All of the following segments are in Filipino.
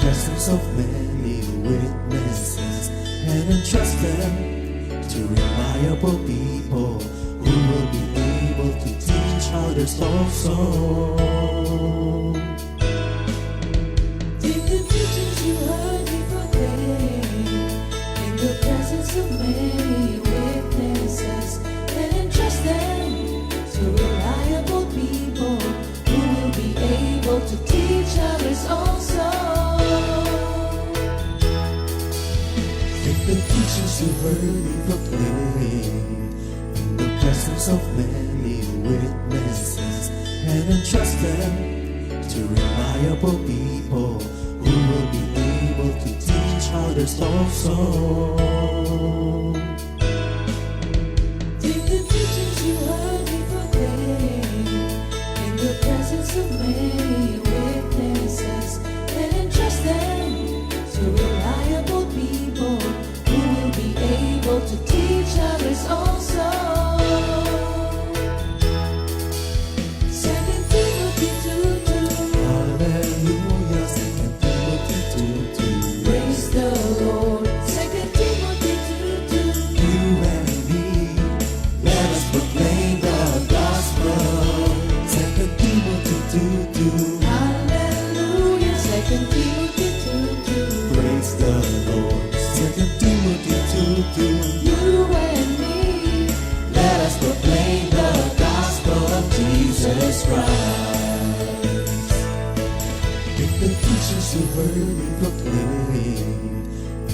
presence of many witnesses, and entrust them to reliable people who will be able to teach others also. Take the teachings you heard me proclaim in the presence of many witnesses, and entrust them to reliable people who will be able to teach others also. Take the teachings you heard me proclaim in the presence of many witnesses, and entrust them to reliable people who will be able to teach others also. Take the teachings you heard me proclaim in the presence of many witnesses, and entrust them to reliable people who will be able to teach others also. 2 Timothy 2:2. Hallelujah, 2 Timothy 2:2. Praise the Lord. 2 Timothy 2:2. You and me, let us proclaim the gospel. 2 Timothy 2:2. Hallelujah. 2 Timothy 2:2. Praise the Lord. 2 Timothy 2:2. You and me, Let us proclaim the gospel of Jesus Christ. Take the teachings you heard me proclaim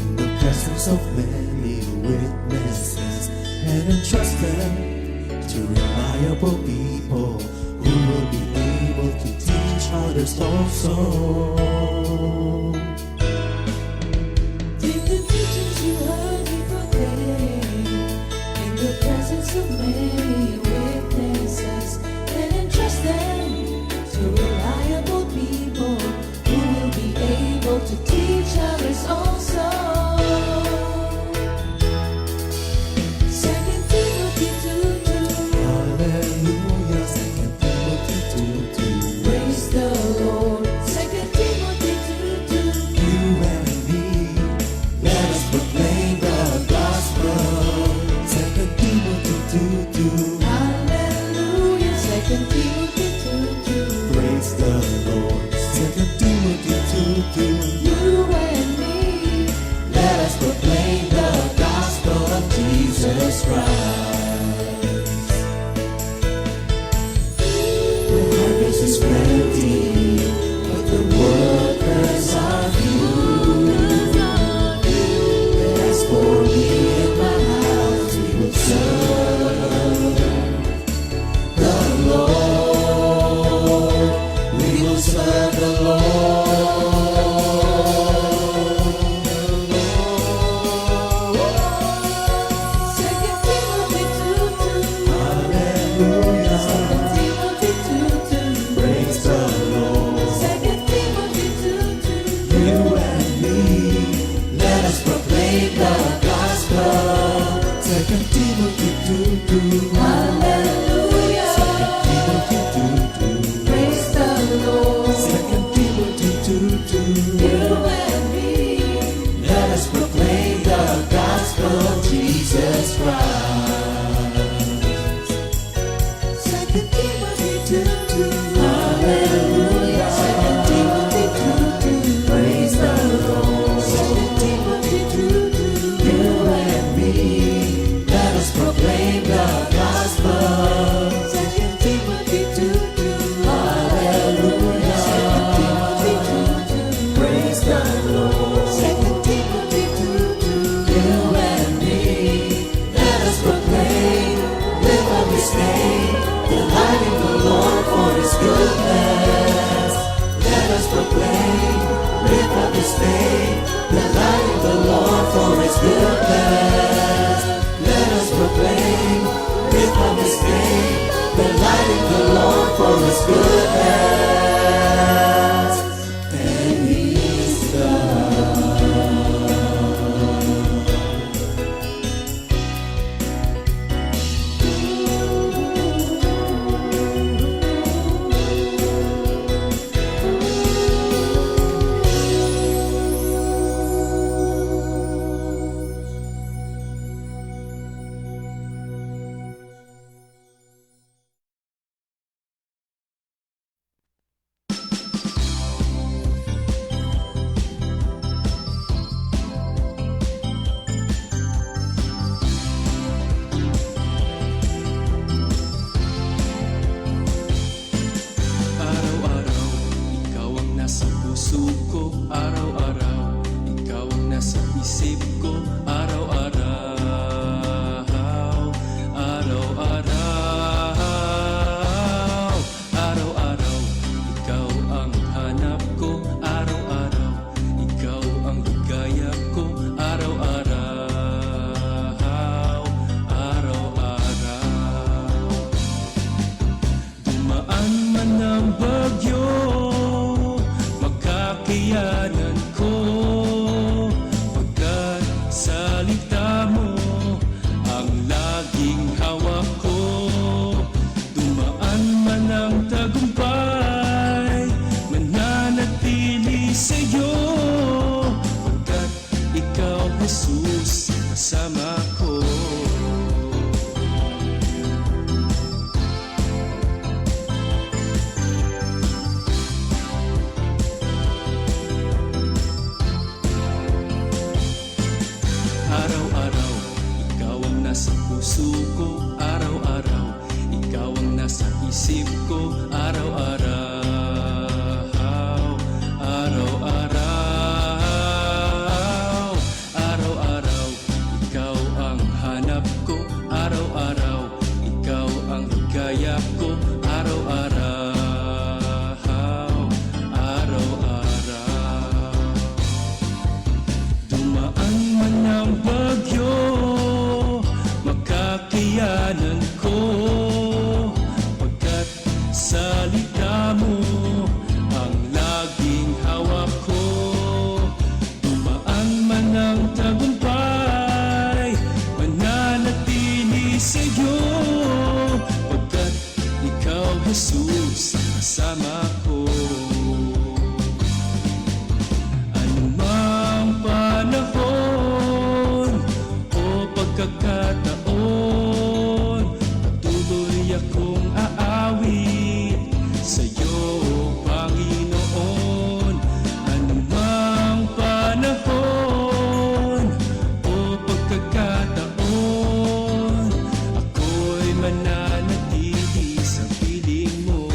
in the presence of many witnesses, and entrust them to reliable people who will be able to teach others also. take the teachings you heard me proclaim in the presence of many witnesses, and entrust them to reliable people who will be able to teach others also. 2 Timothy 2:2. Hallelujah, 2 Timothy 2:2. Praise the Lord. 2 Timothy 2:2. You and me, let us proclaim the gospel. 2 Timothy 2:2. Hallelujah. 2 Timothy 2:2. Praise the Lord. 2 Timothy 2:2. You and me, Let us proclaim the gospel of Jesus Christ. The harvest is plenty, but the workers are few. As for me and my house, we will serve the Lord. We will serve the Lord. 2 Timothy 2:2. Hallelujah. 2 Timothy 2:2. Praise the Lord. 2 Timothy 2:2. You and me, let us proclaim the gospel. 2 Timothy 2:2. Hallelujah. 2 Timothy 2:2. Praise the Lord. 2 Timothy 2:2. You and me, Let us proclaim the gospel of Jesus Christ. 2 Timothy 2:2. Hallelujah. 2 Timothy 2:2. Praise the Lord. 2 Timothy 2:2. You and me, let us proclaim the gospel. 2 Timothy 2:2. Hallelujah. 2 Timothy 2:2. Praise the Lord. 2 Timothy 2:2. You and me, let us proclaim, live up His name, delighting the Lord for His goodness. Let us proclaim, live up His name, delighting the Lord for His goodness. Let us proclaim, live up His name, delighting the Lord for His goodness. And He's Jesus kasama ko. Araw-araw, ikaw ang nasa puso ko. Araw-araw, ikaw ang nasa isip ko. Araw-araw, araw-araw, araw-araw, ikaw ang hanap ko. Araw-araw, ikaw ang higayap ko. Araw-araw, araw-araw. Dumaan man ang bagyo, makakayanan ko, pagkat salita mo ang laging hawak ko. Dumaan man ang tagumpay, mananatili sa'yo, pagkat ikaw, Jesus, kasama ko. Anumang panahon o pagkakataon, patuloy akong aawit sa'yo, Panginoon. Anumang panahon o pagkakataon, ako'y mananatili sa piling mo.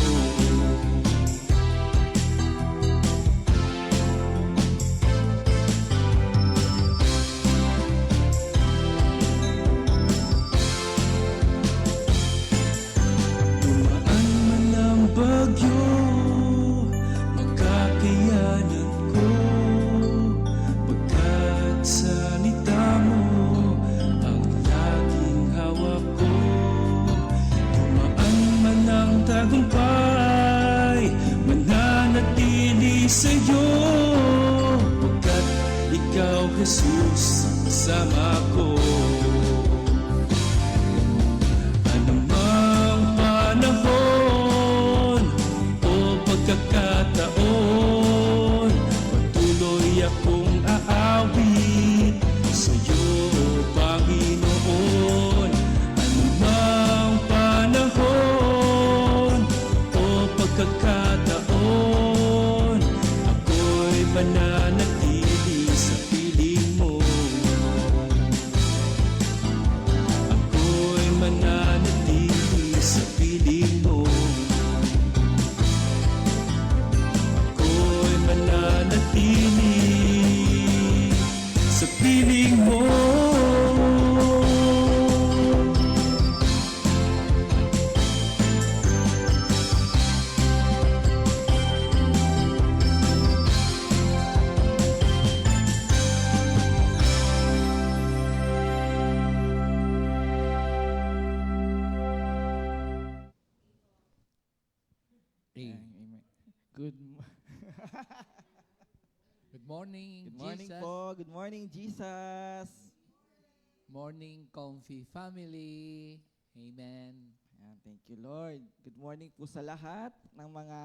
Dumaan man ang bagyo, makakayanan ko, pagkat salita mo ang laging hawak ko. Dumaan man ang tagumpay, mananatili sa'yo, pagkat ikaw, Jesus, ang kasama ko. Anumang panahon o pagkakataon, patuloy akong aawit sa'yo, Panginoon. Anumang panahon o pagkakataon, ako'y mananatili sa piling mo. Ako'y mananatili sa piling mo. Ako'y mananatili sa piling mo. Amen. Good morning, Good morning Jesus. po. Good morning, Jesus. Morning, Comfy family. Amen. Ayan, thank you, Lord. Good morning po sa lahat ng mga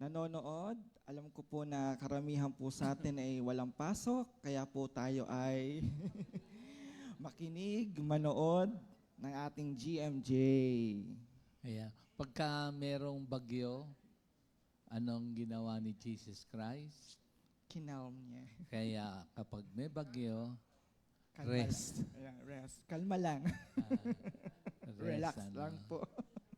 nanonood. Alam ko po na karamihan po sa atin ay walang pasok, kaya po tayo ay makinig, manood ng ating GMJ. Ayan. Pagka merong bagyo, anong ginawa ni Jesus Christ? Kinalm niya. Kaya kapag may bagyo, Kalma rest. Lang. Ayan, rest. Kalma lang. Rest, Relax ano. lang po.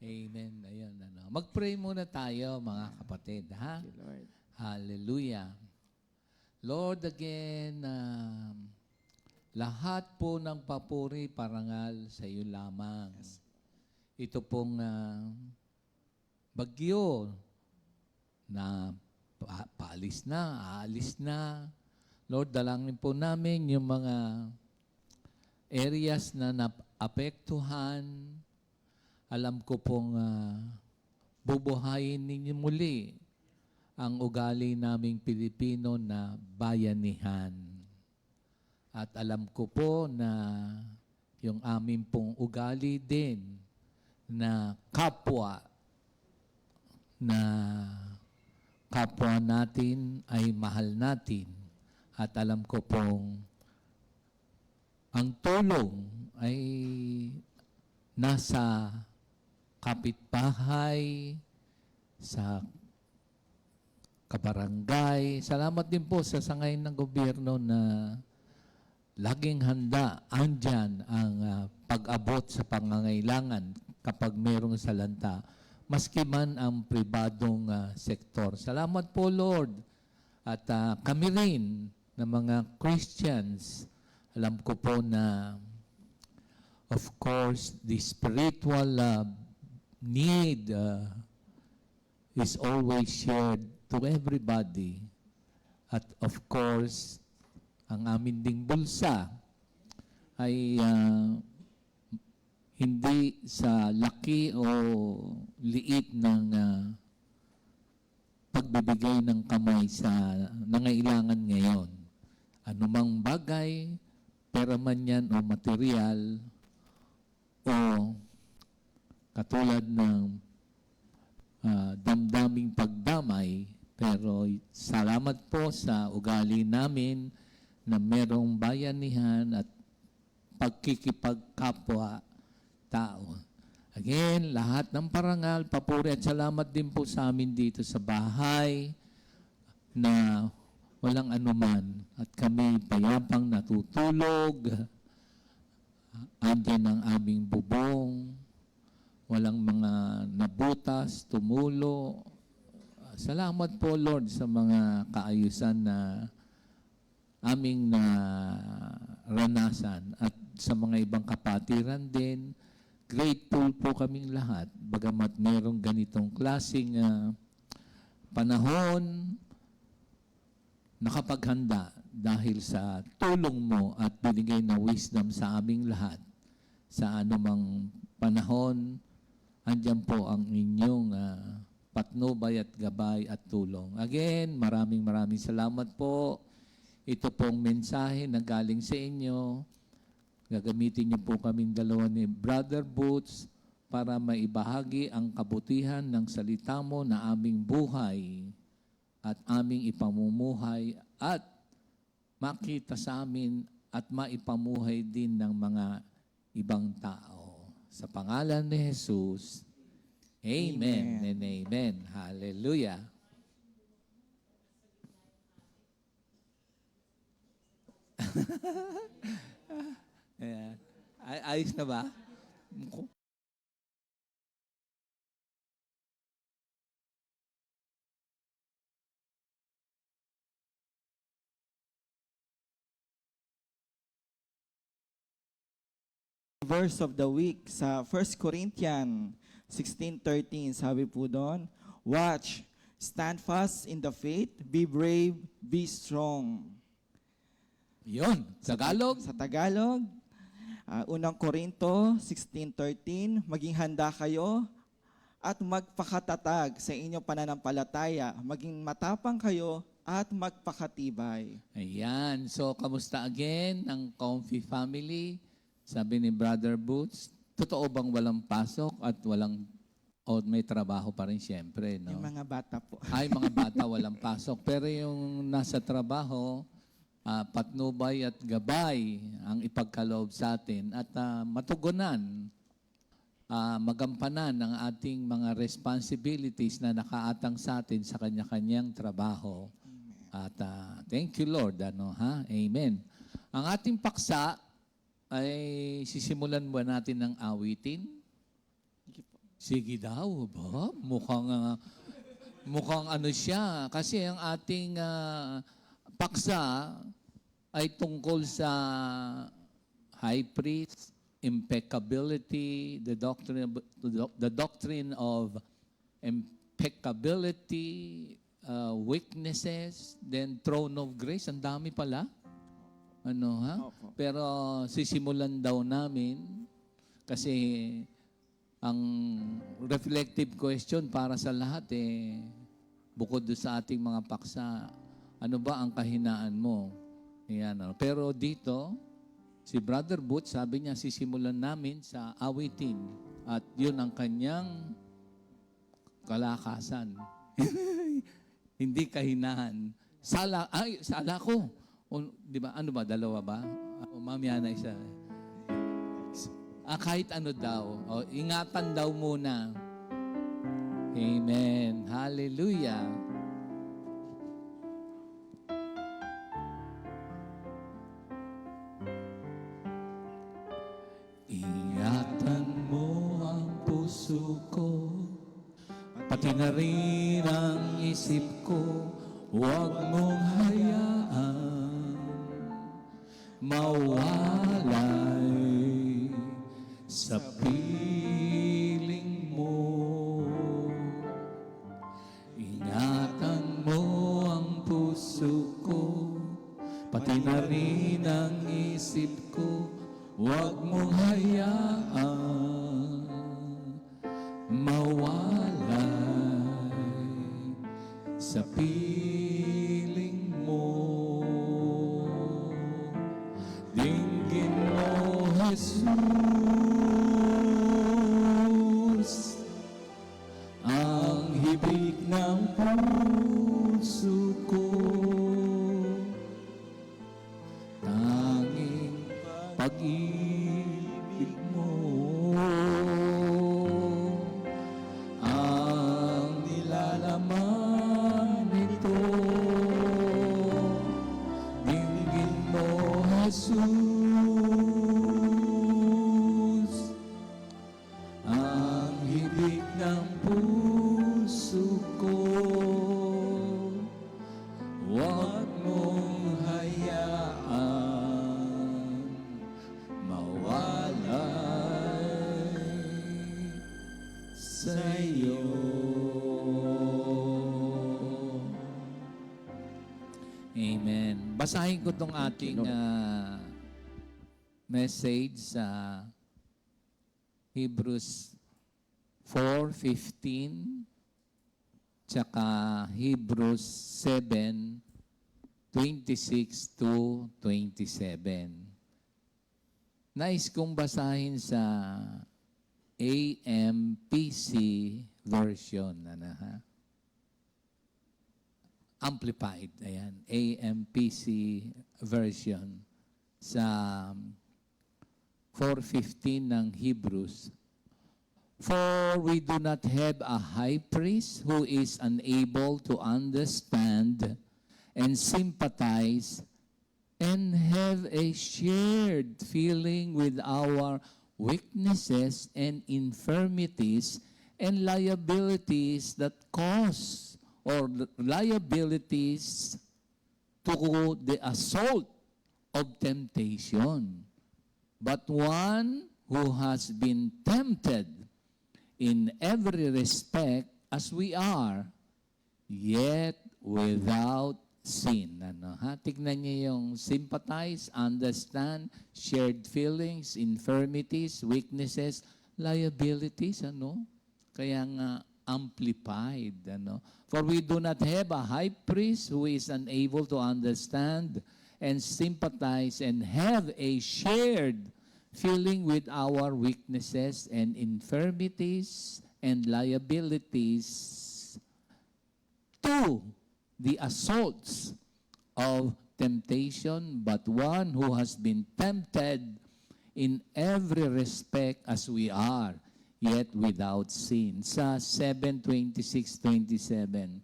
Amen. Ayun, ano. Mag-pray muna tayo, mga kapatid, ha? Thank you, Lord. Hallelujah. Lord, again, lahat po ng papuri, parangal sa iyo lamang. Ito pong bagyo na aalis na. Lord, dalangin po namin yung mga areas na naapektuhan. Alam ko pong bubuhayin ninyo muli ang ugali naming Pilipino na bayanihan. At alam ko po na yung aming pong ugali din na kapwa natin ay mahal natin. At alam ko pong ang tulong ay nasa kapitbahay, sa kabarangay. Salamat din po sa sangay ng gobyerno na laging handa, andyan ang pag-abot sa pangangailangan kapag mayroong salanta, maski man ang pribadong sektor. Salamat po, Lord. At kami rin na mga Christians, alam ko po na, of course, the spiritual need is always shared to everybody. At of course, ang amin ding bulsa ay hindi sa laki o liit ng pagbibigay ng kamay sa nangailangan ngayon. Anumang bagay, pera man yan o material, o katulad ng damdaming pagdamay, pero salamat po sa ugali namin na merong bayanihan at pagkikipagkapwa tao. Again, lahat ng parangal, papuri at salamat din po sa amin dito sa bahay na walang anuman at kami payapang natutulog. Andyan ang aming bubong, walang mga nabutas, tumulo. Salamat po, Lord, sa mga kaayusan na aming naranasan at sa mga ibang kapatiran din. Grateful po kaming lahat, bagamat merong ganitong klaseng panahon, nakapaghanda dahil sa tulong mo at binigay na wisdom sa aming lahat. Sa anumang panahon, andyan po ang inyong patnubay at gabay at tulong. Again, maraming salamat po. Ito pong mensahe na galing sa inyo. Gagamitin niyo po kaming dalawa ni Brother Boots para maibahagi ang kabutihan ng salita mo na aming buhay at aming ipamumuhay at makita sa amin at maipamuhay din ng mga ibang tao. Sa pangalan ni Jesus, Amen and Amen. Hallelujah. Ayan. Ayos na ba? Verse of the week sa 1 Corinthians 16:13, sabi po doon, watch, stand fast in the faith, be brave, be strong. Yun, Tagalog. Sa Tagalog, unang Korinto 16:13, maging handa kayo at magpakatatag sa inyong pananampalataya, maging matapang kayo at magpakatibay. Ayan. So, kamusta again ang Comfy family? Sabi ni Brother Boots, totoo bang walang pasok at may trabaho pa rin siyempre, no? Yung mga bata po. Ay, mga bata walang pasok. Pero yung nasa trabaho, patnubay at gabay ang ipagkaloob sa atin at matugunan, magampanan ang ating mga responsibilities na nakaatang sa atin sa kanya-kanyang trabaho. At thank you, Lord. Amen. Ang ating paksa ay sisimulan ba natin ng awitin? Sige daw, ba? Mukhang ano siya. Kasi ang ating paksa ay tungkol sa high priest, impeccability, the doctrine of impeccability, weaknesses, then throne of grace. Ang dami pala. Opo. Pero sisimulan daw namin kasi ang reflective question para sa lahat bukod doon sa ating mga paksa, ano ba ang kahinaan mo? Yan, pero dito, si Brother Boots, sabi niya, sisimulan namin sa awitin at yun ang kanyang kalakasan. Hindi kahinaan. Sala ko. Di ba? Ano ba? Dalawa ba? Mamaya na isa. Kahit ano daw. Ingatan daw muna. Amen. Hallelujah. Ingatan mo ang puso ko, pati na rin ang isip ko, huwag mong hayaan mawalay sa piling mo. Ingatan mo ang puso ko, pati na rin ang isip ko, huwag mong hayaan mawalay sa piling mo. Dinggin mo, Jesus, ang hibig ng puso ko. Tanging pag-ibig mo ang nilalaman nito. Dinggin mo, Jesus, ang hibig ng puso ko. Huwag mong hayaan mawalay sa iyo. Amen. Basahin ko itong ating message sa Hebrews 4:15 tsaka Hebrews 7:26 to 27. Nais kong basahin sa AMPC version. Amplified. Ayan. AMPC version sa 4:15 ng Hebrews. For we do not have a high priest who is unable to understand and sympathize and have a shared feeling with our weaknesses and infirmities and liabilities that cause or liabilities to the assault of temptation. But one who has been tempted in every respect as we are, yet without sin. Tignan niyo yung sympathize, understand, shared feelings, infirmities, weaknesses, liabilities, Kaya nga amplified, For we do not have a high priest who is unable to understand and sympathize and have a shared feeling with our weaknesses and infirmities and liabilities to the assaults of temptation, but one who has been tempted in every respect as we are, yet without sin. Sa 7:26-27,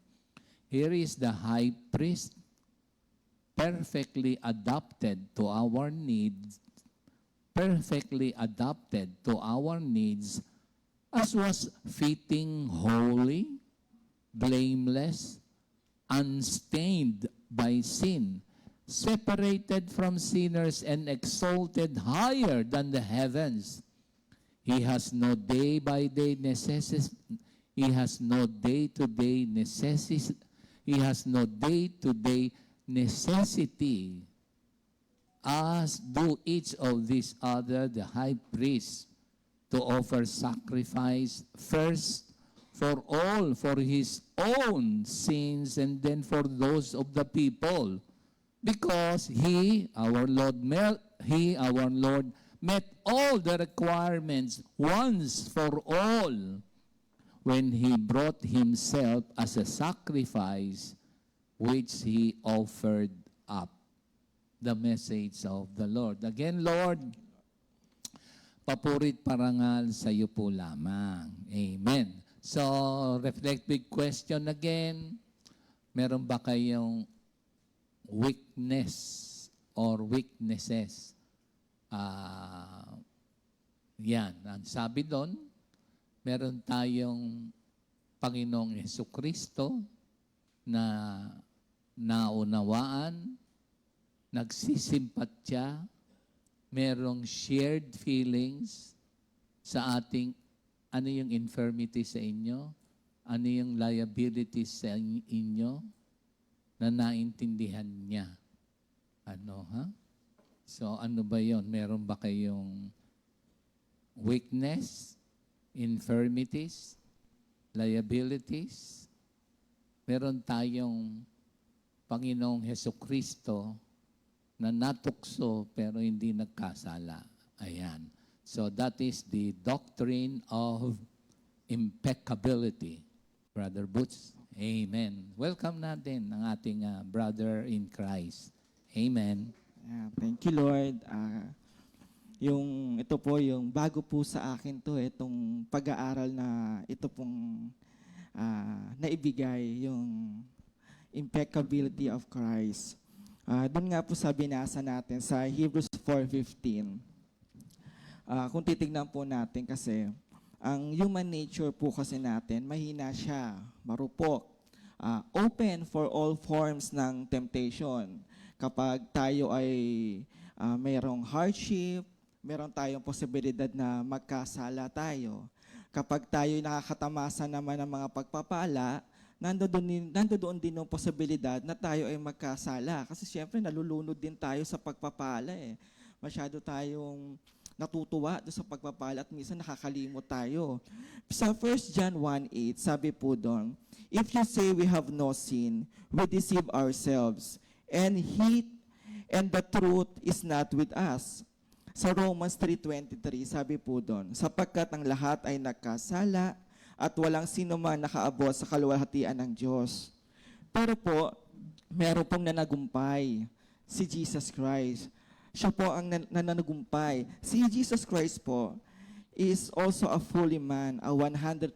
here is the high priest perfectly adapted to our needs, as was fitting, holy, blameless, unstained by sin, separated from sinners and exalted higher than the heavens. He has no day-by-day necessity. He has no day-to-day necessity. He has no day-to-day necessity, as do each of these other, the high priest, to offer sacrifice first for all, for his own sins, and then for those of the people. Because he, our Lord, met all the requirements once for all when he brought himself as a sacrifice which he offered up. the message of the Lord. Again, Lord, papurit parangal sa iyo po lamang. Amen. So, reflective question again. Meron ba kayong weakness or weaknesses? Yan. Ang sabi doon, meron tayong Panginoong Jesucristo na naunawaan, nagsisimpatya, merong shared feelings sa ating ano yung infirmity sa inyo, ano yung liabilities sa inyo, na naintindihan niya. Ano, ha? So, ano ba yon? Meron ba kayong weakness, infirmities, liabilities? Meron tayong Panginoong Hesukristo na natukso pero hindi nagkasala. Ayan. So that is the doctrine of impeccability. Brother Boots, amen. Welcome natin ang ating brother in Christ. Amen. Thank you, Lord. Ito po, yung bago po sa akin to, itong pag-aaral na ito pong naibigay, yung impeccability of Christ. Doon nga po sa binasa natin sa Hebrews 4:15. Kung titignan po natin kasi, ang human nature po kasi natin, mahina siya, marupok, open for all forms ng temptation. Kapag tayo ay mayroong hardship, meron tayong posibilidad na magkasala tayo. Kapag tayo nakakatamasa naman ng mga pagpapala, nandoon din yung posibilidad na tayo ay magkasala. Kasi siyempre, nalulunod din tayo sa pagpapala eh. Masyado tayong natutuwa doon sa pagpapala at minsan nakakalimot tayo. Sa 1 John 1:8, sabi po doon, if you say we have no sin, we deceive ourselves, and the truth is not with us. Sa Romans 3:23, sabi po doon, sapagkat ang lahat ay nagkasala at walang sino man nakaabot sa kaluwalhatian ng Diyos. Pero po, meron pong nanagumpay, si Jesus Christ. Siya po ang nananagumpay. Si Jesus Christ po is also a fully man, a 100%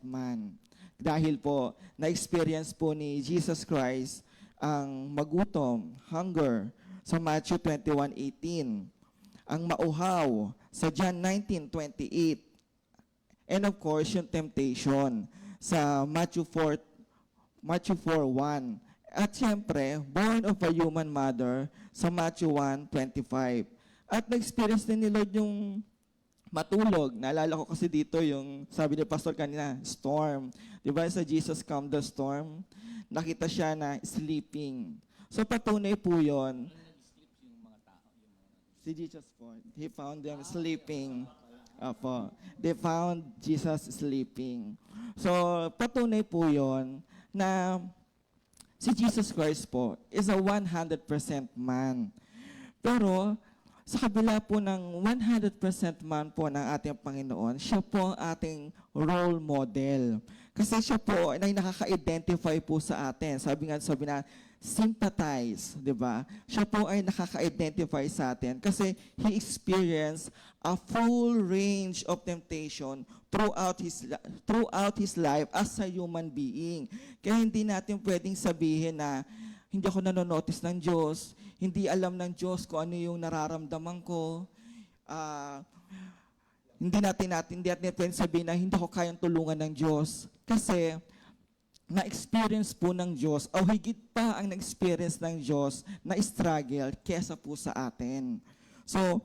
man. Dahil po, na-experience po ni Jesus Christ ang magutom, hunger, sa Matthew 21:18. Ang mauhaw, sa John 19:28. And of course, yung temptation, sa Matthew 4:1. At siyempre, born of a human mother, sa Matthew 1:25. At na-experience din ni Lord yung matulog. Naalala ko kasi dito yung, sabi ni Pastor kanina, storm. Diba sa Jesus Calmed the Storm? Nakita siya na sleeping. So patunay po yun. Si Jesus po, he found them sleeping. Opo. They found Jesus sleeping. So patunay po yun na si Jesus Christ po is a 100% man. Pero sa kabila po ng 100% man po ng ating Panginoon, siya po ang ating role model. Kasi siya po ay nakaka-identify po sa atin. Sabi na, sympathize, di ba? Siya po ay nakaka-identify sa atin kasi he experienced a full range of temptation throughout his life as a human being. Kaya hindi natin pwedeng sabihin na hindi ako nanonotice ng Diyos, hindi alam ng Diyos kung ano yung nararamdaman ko. Hindi natin pwedeng sabihin na hindi ako kayang tulungan ng Diyos. Kasi na-experience po ng Diyos, o higit pa ang na-experience ng Diyos na struggle kesa po sa atin. So,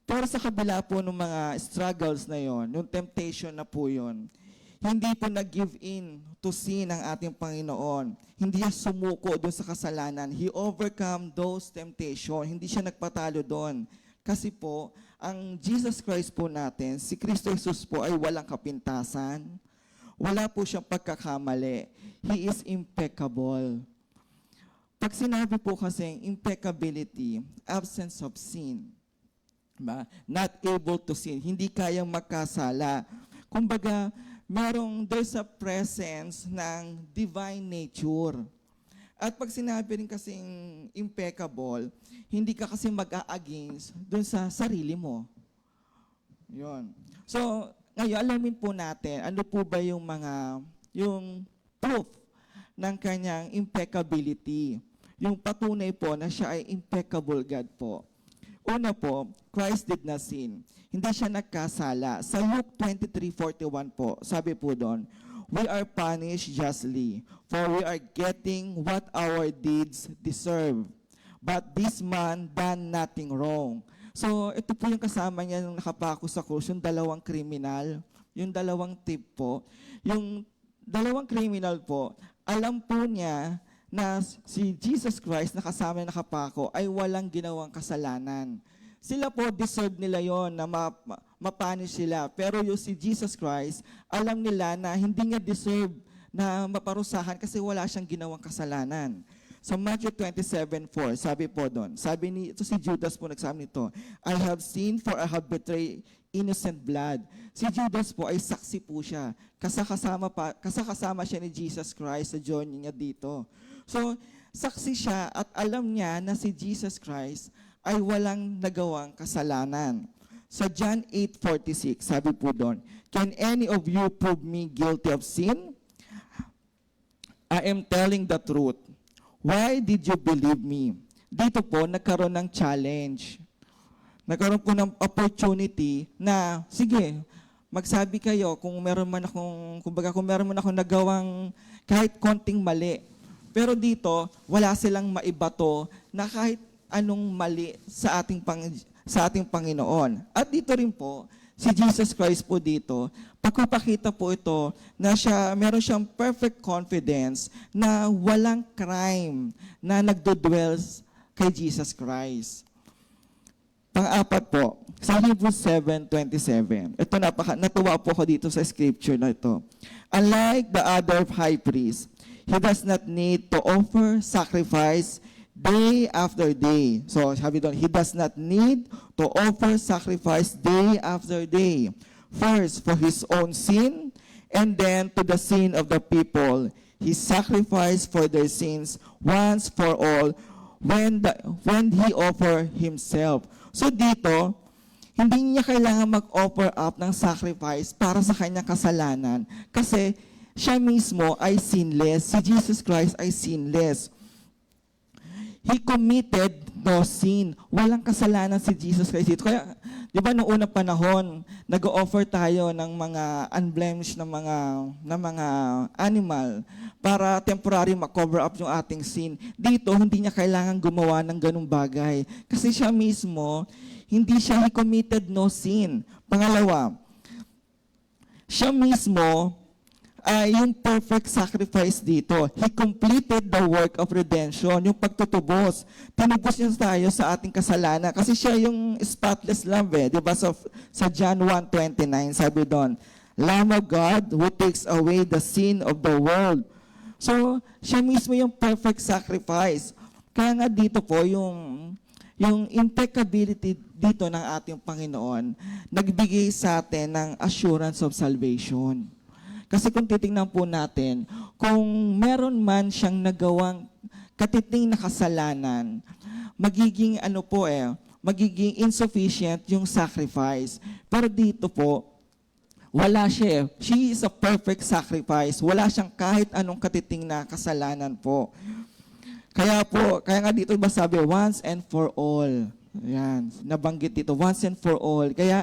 pero sa kabila po ng mga struggles na yon, yung temptation na po yon, hindi po nag-give in to sin ang ating Panginoon. Hindi siya sumuko doon sa kasalanan. He overcome those temptation. Hindi siya nagpatalo doon. Kasi po, ang Jesus Christ po natin, si Kristo Jesus po ay walang kapintasan. Wala po siyang pagkakamali. He is impeccable. Pag sinabi po kasing impeccability, absence of sin, ba? Not able to sin, hindi kayang magkasala. Kumbaga, there's a presence ng divine nature. At pag sinabi rin kasing impeccable, hindi ka kasi mag-a-against dun sa sarili mo. Yun. So, ngayon, alamin po natin, ano po ba yung proof ng kanyang impeccability. Yung patunay po na siya ay impeccable God po. Una po, Christ did not sin. Hindi siya nagkasala. Sa Luke 23:41 po, sabi po doon, we are punished justly, for we are getting what our deeds deserve. But this man done nothing wrong. So, ito po yung kasama niya nung nakapako sa krus, yung dalawang kriminal, yung dalawang tip po. Yung dalawang kriminal po, alam po niya na si Jesus Christ na kasama niya nakapako ay walang ginawang kasalanan. Sila po, deserve nila yon na mapunish sila. Pero yung si Jesus Christ, alam nila na hindi niya deserve na maparusahan kasi wala siyang ginawang kasalanan. Sa Matthew 27:4, sabi po doon, sabi ni, ito si Judas po nagsabi nito, I have sinned for I have betrayed innocent blood. Si Judas po ay saksi po siya. Kasakasama siya ni Jesus Christ sa journey niya dito. So, saksi siya at alam niya na si Jesus Christ ay walang nagawang kasalanan. Sa John 8:46, sabi po doon, can any of you prove me guilty of sin? I am telling the truth. Why did you believe me? Dito po, nagkaroon ng challenge. Nagkaroon po ng opportunity na, sige, magsabi kayo kung meron man akong nagawang kahit konting mali. Pero dito, wala silang maibato na kahit anong mali sa ating Panginoon. At dito rin po, si Jesus Christ po dito, pagpapakita po ito na meron siyang perfect confidence na walang crime na nagdodwells kay Jesus Christ. Pang-apat po, sa Hebrews 7:27. Ito natuwa po ako dito sa scripture na ito. Unlike the other high priest, he does not need to offer sacrifice day after day. So, sabi doon, he does not need to offer sacrifice day after day. First, for his own sin, and then to the sin of the people. He sacrificed for their sins once for all when he offered himself. So, dito, hindi niya kailangan mag-offer up ng sacrifice para sa kanyang kasalanan kasi siya mismo ay sinless. Si Jesus Christ ay sinless. He committed no sin. Walang kasalanan si Jesus Christ dito. Kaya, di ba noong unang panahon, nag-offer tayo ng mga unblemished na mga animal para temporary ma-cover up yung ating sin. Dito, hindi niya kailangan gumawa ng ganung bagay. Kasi siya mismo, he committed no sin. Pangalawa, siya mismo, yung perfect sacrifice dito. He completed the work of redemption, yung pagtutubos. Tinubos niya tayo sa ating kasalanan kasi siya yung spotless lamb di ba? Sa John 1:29, sabi doon, Lamb of God who takes away the sin of the world. So, siya mismo yung perfect sacrifice. Kaya nga dito po, yung impeccability dito ng ating Panginoon, nagbigay sa atin ng assurance of salvation. Kasi kung titingnan po natin, kung meron man siyang nagawang katiting na kasalanan, magiging insufficient yung sacrifice. Pero dito po, wala siya. She is a perfect sacrifice. Wala siyang kahit anong katiting na kasalanan po. Kaya nga dito ba sabi, once and for all. Yan, nabanggit dito, once and for all. Kaya,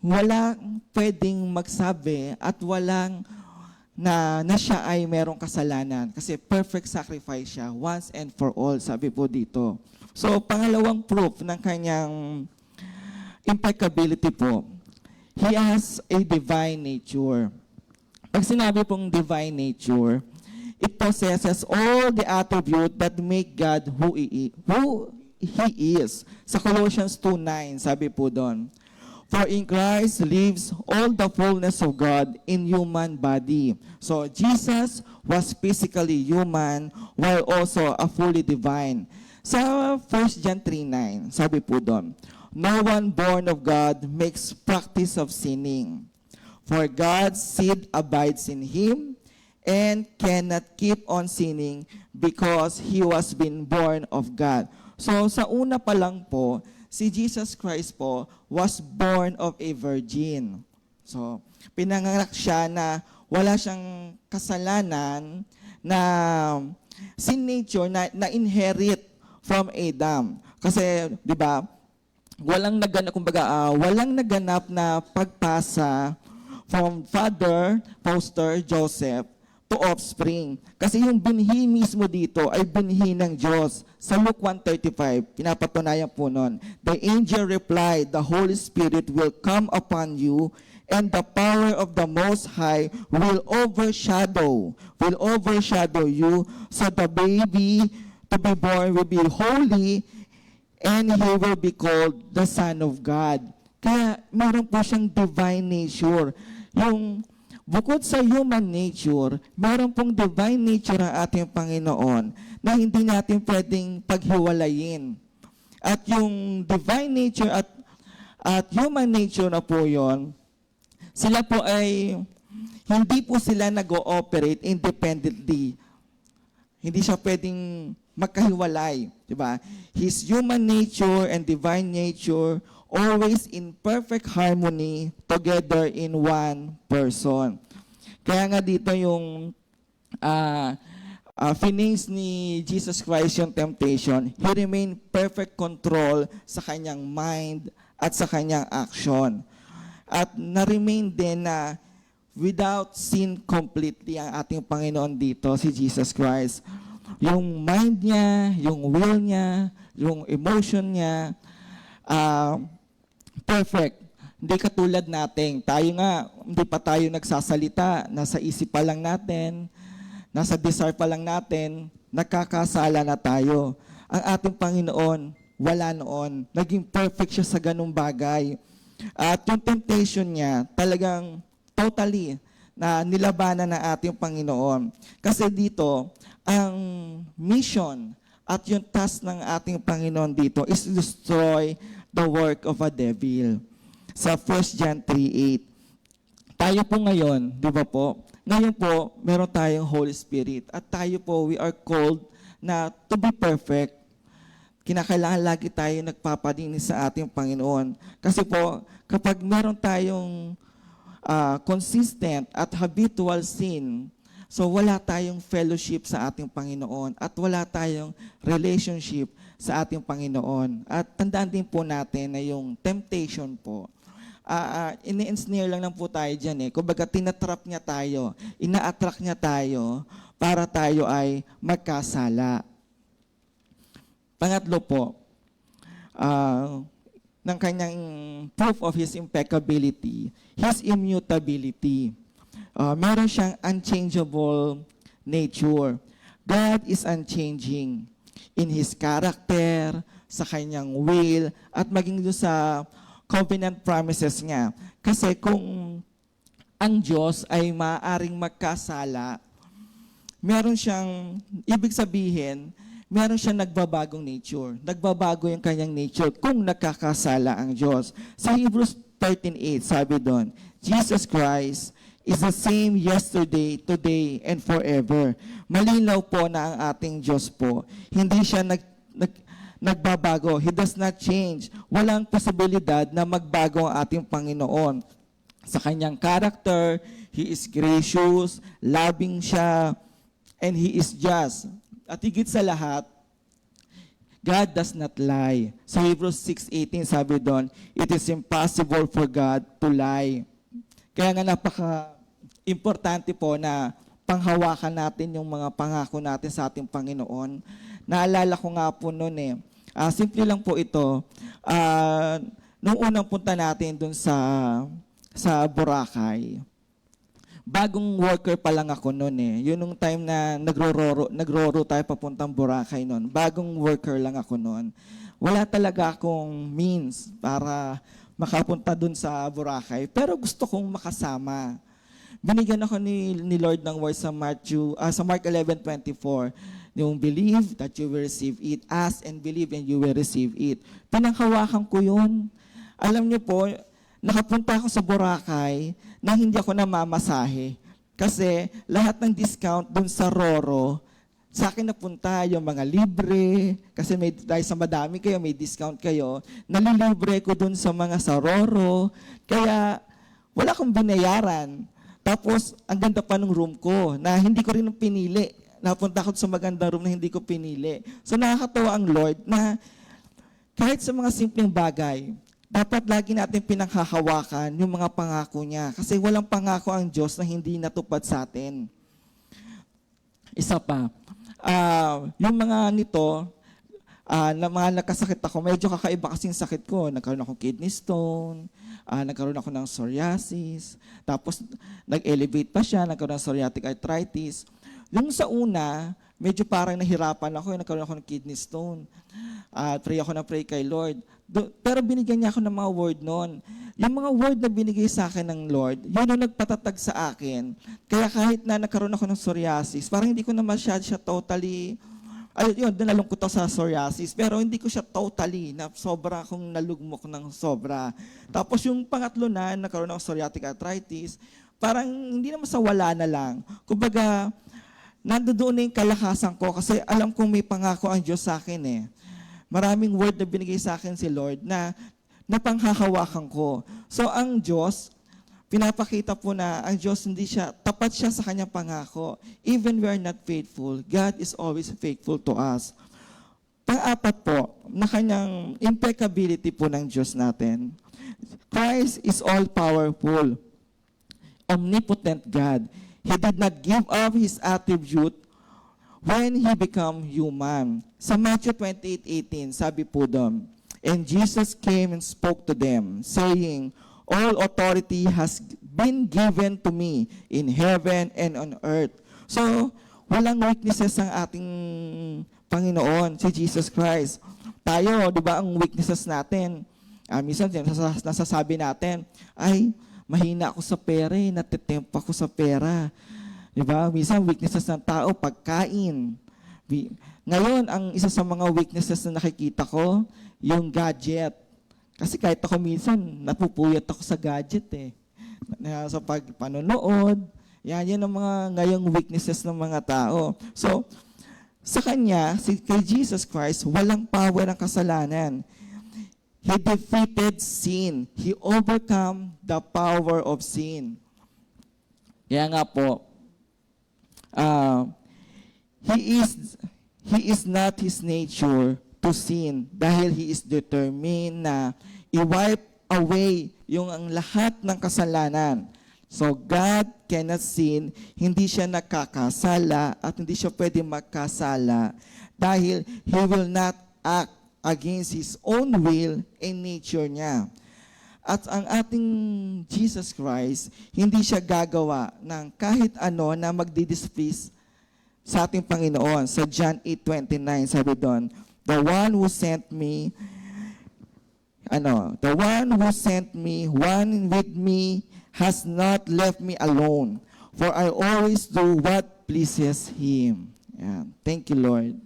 walang pwedeng magsabi at walang na siya ay merong kasalanan. Kasi perfect sacrifice siya, once and for all, sabi po dito. So, pangalawang proof ng kanyang impeccability po, he has a divine nature. Pag sinabi pong divine nature, it possesses all the attributes that make God who He is. Sa Colossians 2:9, sabi po doon, for in Christ lives all the fullness of God in human body. So, Jesus was physically human while also a fully divine. Sa 1 John 3:9, sabi po doon, no one born of God makes practice of sinning, for God's seed abides in him, and cannot keep on sinning because he was been born of God. So sa una pa lang po, si Jesus Christ po was born of a virgin. So pinanganak siya na wala siyang kasalanan na sin nature na inherit from Adam. Kasi 'di ba, walang naganap na pagpasa from father, foster, Joseph, to offspring. Kasi yung binhi mismo dito ay binhi ng Diyos. Sa Luke 1:35, pinapatunayan po nun, the angel replied, the Holy Spirit will come upon you, and the power of the Most High will overshadow you, so the baby to be born will be holy, and he will be called the Son of God. Kaya meron po siyang divine nature. Yung bukod sa human nature, meron pong divine nature ang ating Panginoon na hindi natin pwedeng paghiwalayin. At yung divine nature at human nature na po yon, sila po ay hindi po sila nag-ooperate independently. Hindi siya pwedeng magkahiwalay, di ba? His human nature and divine nature always in perfect harmony together in one person. Kaya nga dito yung finance ni Jesus Christ yung temptation, he remained perfect control sa kanyang mind at sa kanyang action. At na-remain din na without sin completely ang ating Panginoon dito, si Jesus Christ. Yung mind niya, yung will niya, yung emotion niya, perfect. Hindi katulad natin. Tayo nga, hindi pa tayo nagsasalita. Nasa isip pa lang natin, nasa desire pa lang natin, nakakasala na tayo. Ang ating Panginoon, wala noon. Naging perfect siya sa ganung bagay. At yung temptation niya, talagang totally na nilabanan ng ating Panginoon. Kasi dito, ang mission at yung task ng ating Panginoon dito is to destroy the work of a devil. Sa 1 John 3:8. Tayo po ngayon, di ba po? Ngayon po, meron tayong Holy Spirit. At tayo po, we are called na to be perfect. Kinakailangan lagi tayo nagpapadinis sa ating Panginoon. Kasi po, kapag meron tayong consistent at habitual sin, so wala tayong fellowship sa ating Panginoon at wala tayong relationship sa ating Panginoon. At tandaan din po natin na yung temptation po, ini-ensnare lang po tayo dyan eh. Kumbaga tinatrap niya tayo, ina-attract niya tayo para tayo ay magkasala. Pangatlo po, ng kanyang proof of his impeccability, his immutability. Meron siyang unchangeable nature. God is unchanging in his character, sa kanyang will, at maging doon sa covenant promises niya. Kasi kung ang Diyos ay maaaring magkasala, meron siyang, ibig sabihin, meron siyang nagbabagong nature. Nagbabago yung kanyang nature kung nakakasala ang Diyos. Sa Hebrews 13:8, sabi doon, Jesus Christ is the same yesterday, today, and forever. Malinaw po na ang ating Diyos po. Hindi siya nagbabago. He does not change. Walang posibilidad na magbago ang ating Panginoon. Sa kanyang character, He is gracious, loving siya, and He is just. At higit sa lahat, God does not lie. Sa Hebrews 6:18 sabi doon, it is impossible for God to lie. Kaya nga napaka-importante po na panghawakan natin yung mga pangako natin sa ating Panginoon. Naalala ko nga po noon eh. Simple lang po ito. Nung unang punta natin doon sa Boracay, bagong worker pa lang ako noon eh. Yun nung time na nagroro tayo papuntang Boracay noon. Bagong worker lang ako noon. Wala talaga akong means para makapunta doon sa Boracay. Pero gusto kong makasama. Binigyan ako ni Lord ng word sa Mark 11:24. Yung believe that you will receive it. Ask and believe and you will receive it. Pinanghawakan ko yun. Alam niyo po, nakapunta ako sa Boracay na hindi ako namamasahe. Kasi lahat ng discount dun sa Roro, sa akin napunta yung mga libre, kasi may, dahil sa madami kayo, may discount kayo, nalilibre ko dun sa mga sa Roro, kaya wala akong binayaran. Tapos, ang ganda pa ng room ko, na hindi ko rin pinili. Napunta ako sa magandang room na hindi ko pinili. So, nakakatawa ang Lord na kahit sa mga simpleng bagay, dapat lagi natin pinanghahawakan yung mga pangako niya. Kasi walang pangako ang Diyos na hindi natupad sa atin. Isa pa, yung mga nito, na mga nagkasakit ako, medyo kakaiba kasing sakit ko. Nagkaroon ako kidney stone, nagkaroon ako ng psoriasis, tapos nag-elevate pa siya, nagkaroon ng psoriatic arthritis. Yung sa una, medyo parang nahirapan ako, nagkaroon ako ng kidney stone. Pray ako ng pray kay Lord. Pero binigyan niya ako ng mga word noon. Yung mga word na binigay sa akin ng Lord, yun ang nagpatatag sa akin. Kaya kahit na nagkaroon ako ng psoriasis, parang hindi ko na masyado siya totally, doon nalungkot ako sa psoriasis, pero hindi ko siya totally, na sobra akong nalugmok ng sobra. Tapos yung pangatlo na, nagkaroon ako ng psoriatic arthritis, parang hindi naman sa wala na lang. Kumbaga, nandoon na yung kalakasan ko kasi alam kong may pangako ang Diyos sa akin eh. Maraming word na binigay sa akin si Lord na napanghahawakan ko. So ang Diyos, pinapakita po na ang Diyos hindi siya, tapat siya sa kanyang pangako. Even we are not faithful, God is always faithful to us. Pang-apat po, na kanyang impeccability po ng Diyos natin. Christ is all-powerful, omnipotent God. He did not give up His attribute when He became human. Sa Matthew 28:18, sabi po doon, and Jesus came and spoke to them, saying, all authority has been given to me in heaven and on earth. So, walang weaknesses ang ating Panginoon, si Jesus Christ. Tayo, di ba, ang weaknesses natin, minsan nasasabi natin, ay, mahina ako sa pera, natitempt ako sa pera. Di ba? Minsan, weaknesses ng tao, pagkain. Ngayon, ang isa sa mga weaknesses na nakikita ko, yung gadget. Kasi kahit ako minsan, napupuyat ako sa gadget eh. Sa panonood, yan ang mga ngayong weaknesses ng mga tao. So, sa Kanya, kay Jesus Christ, walang power ang kasalanan. He defeated sin. He overcome the power of sin. Kaya nga po, He is not His nature to sin dahil He is determined na i-wipe away yung ang lahat ng kasalanan. So God cannot sin, hindi siya nakakasala at hindi siya pwede magkasala dahil He will not act against His own will and nature niya. At ang ating Jesus Christ, hindi siya gagawa ng kahit ano na magdi-displease sa ating Panginoon. Sa John 8:29, sabi doon, the one who sent me, one with me has not left me alone, for I always do what pleases Him. Yan. Thank you, Lord.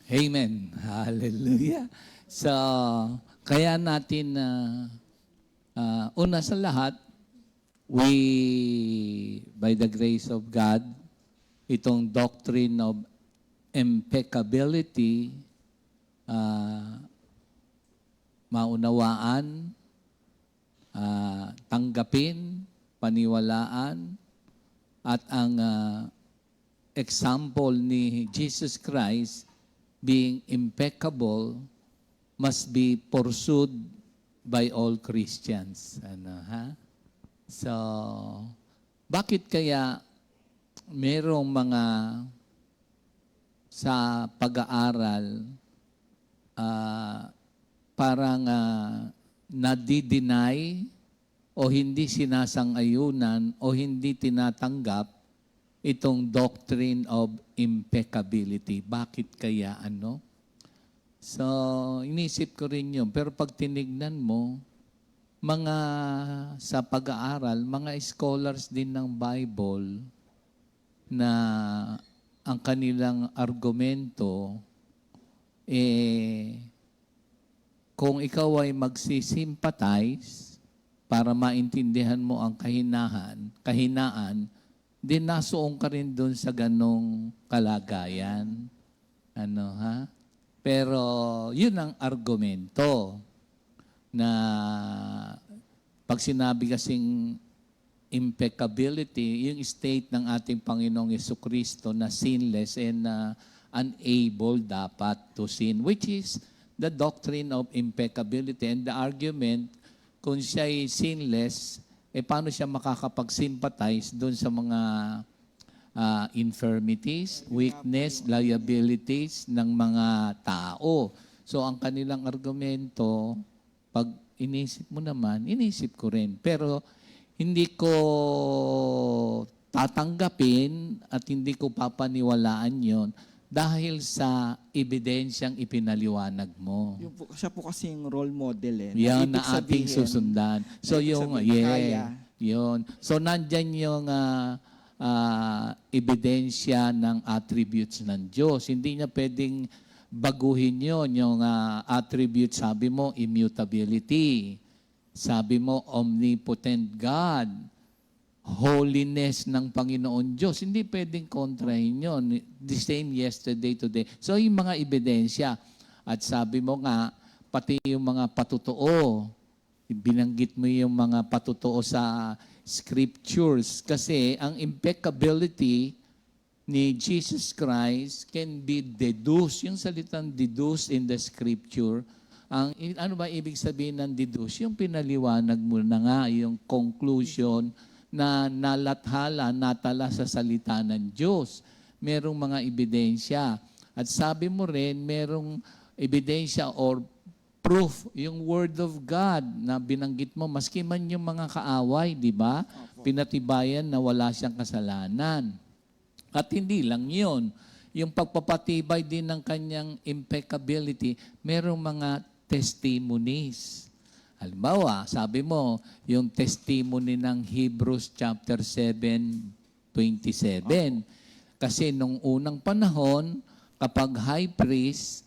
Amen. Hallelujah. So, kaya natin, una sa lahat, by the grace of God, itong doctrine of impeccability, maunawaan, tanggapin, paniwalaan, at ang example ni Jesus Christ being impeccable must be pursued by all Christians. So, bakit kaya merong mga sa pag-aaral parang nadi-deny o hindi sinasang-ayunan o hindi tinatanggap itong doctrine of impeccability? Bakit kaya ano? So, inisip ko rin yun. Pero pag tinignan mo, mga sa pag-aaral, mga scholars din ng Bible na ang kanilang argumento, kung ikaw ay magsisympathize para maintindihan mo ang kahinaan, din nasuong ka rin doon sa ganong kalagayan. Ano, ha? Pero yun ang argumento na pag sinabi kasing impeccability, yung state ng ating Panginoong Yesukristo na sinless and unable dapat to sin, which is the doctrine of impeccability. And the argument, kung siya ay sinless, paano siya makakapag-sympathize doon sa mga infirmities, weakness, liabilities ng mga tao. So ang kanilang argumento, pag inisip mo naman, inisip ko rin. Pero hindi ko tatanggapin at hindi ko papaniwalaan yon dahil sa ebidensyang ipinaliwanag mo. Siya po kasing role model Yan Ibig na ating sabihin, susundan. So ibig yung, sabihin, kaya. yun. So nandyan yung ebidensya ng attributes ng Diyos. Hindi niya pwedeng baguhin yon yung attribute, sabi mo, immutability. Sabi mo, omnipotent God. Holiness ng Panginoon Diyos. Hindi pwedeng kontrahin yun. The same yesterday, today. So yung mga ebidensya. At sabi mo nga, pati yung mga patutuo. Binanggit mo yung mga patutuo sa scriptures. Kasi ang impeccability ni Jesus Christ can be deduced. Yung salitang deduced in the scripture, ano ba ibig sabihin ng deduce? Yung pinaliwanag mo na nga, yung conclusion na nalathala, natala sa salita ng Diyos. Merong mga ebidensya. At sabi mo rin, merong ebidensya or proof, yung Word of God na binanggit mo, maski man yung mga kaaway, di ba? Pinatibayan na wala siyang kasalanan. At hindi lang yun. Yung pagpapatibay din ng kanyang impeccability, merong mga testimonies. Halimbawa, sabi mo, yung testimony ng Hebrews chapter 7:27. Kasi nung unang panahon, kapag high priest,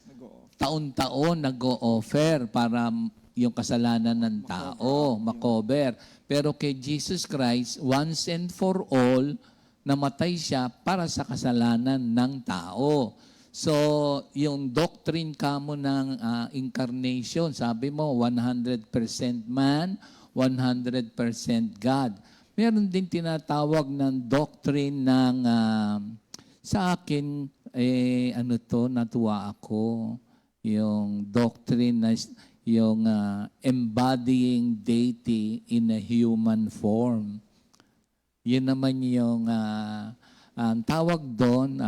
taon-taon nag-o-offer para yung kasalanan ng tao, makover. Pero kay Jesus Christ, once and for all, namatay siya para sa kasalanan ng tao. So, yung doctrine kamo ng incarnation, sabi mo, 100% man, 100% God. Meron din tinatawag ng doctrine ng, sa akin, natuwa ako, yung doctrine na, yung embodying deity in a human form. Yun naman yung ang tawag doon,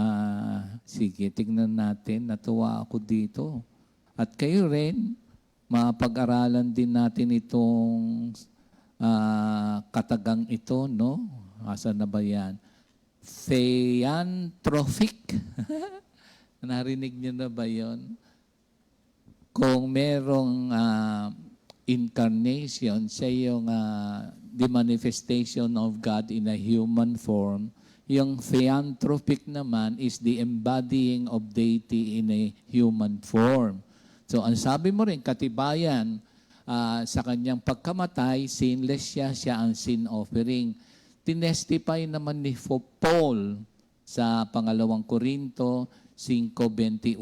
sige, tignan natin, natuwa ako dito. At kayo rin, mapag-aralan din natin itong katagang ito, no? Asa na ba yan? Theanthropic. Narinig niyo na ba yon? Kung merong incarnation, siya yung the manifestation of God in a human form. Yung theanthropic naman is the embodying of deity in a human form. So, ang sabi mo rin, katibayan sa kanyang pagkamatay, sinless siya ang sin offering. Tinestify naman ni Paul sa pangalawang Korinto 5:21.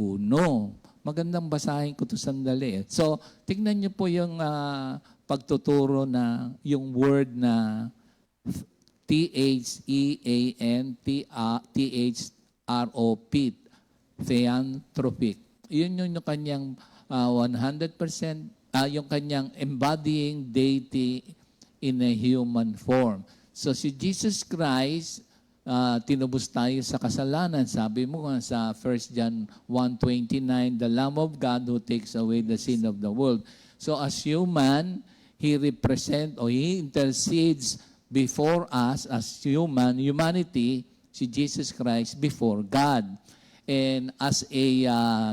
Magandang basahin ko ito sandali. So, tignan niyo po yung pagtuturo na yung word na theanthropic, theanthropic. Yun yung kanyang 100%, yung kanyang embodying deity in a human form. So si Jesus Christ, tinubos tayo sa kasalanan. Sabi mo nga sa 1 John 1:29, the Lamb of God who takes away the sin of the world. So as human, He represents or He intercedes before us as humanity, si Jesus Christ before God. And as a,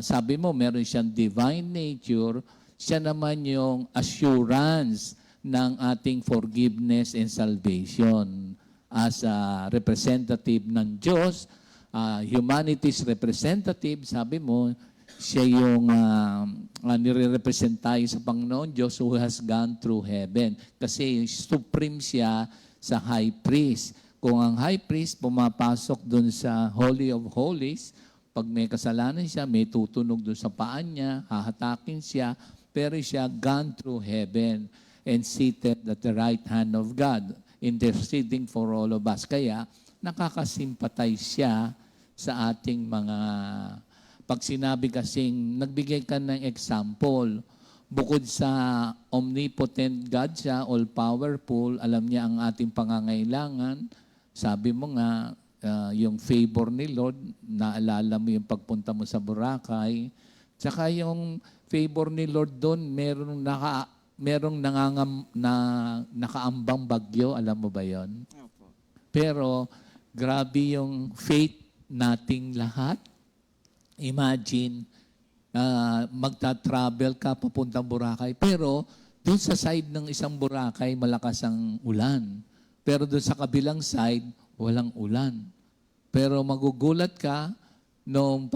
sabi mo, meron siyang divine nature, siya naman yung assurance ng ating forgiveness and salvation. As a representative ng Diyos, humanity's representative, sabi mo, siya yung nire-represent tayo sa Panginoon Diyos who has gone through heaven. Kasi supreme siya sa high priest. Kung ang high priest pumapasok dun sa Holy of Holies, pag may kasalanan siya, may tutunog dun sa paan niya, hahatakin siya, pero siya gone through heaven and seated at the right hand of God, interceding for all of us. Kaya, nakakasimpatize siya sa ating mga, pag sinabi kasing, nagbigay ka ng example, bukod sa omnipotent God siya, all-powerful, alam niya ang ating pangangailangan, sabi mo nga, yung favor ni Lord, naalala mo yung pagpunta mo sa Boracay, tsaka yung favor ni Lord doon, merong nakaambang bagyo, alam mo ba yon? Pero, grabe yung faith nating lahat. Imagine, magta-travel ka papuntang Boracay, pero doon sa side ng isang Boracay, malakas ang ulan. Pero doon sa kabilang side, walang ulan. Pero magugulat ka nung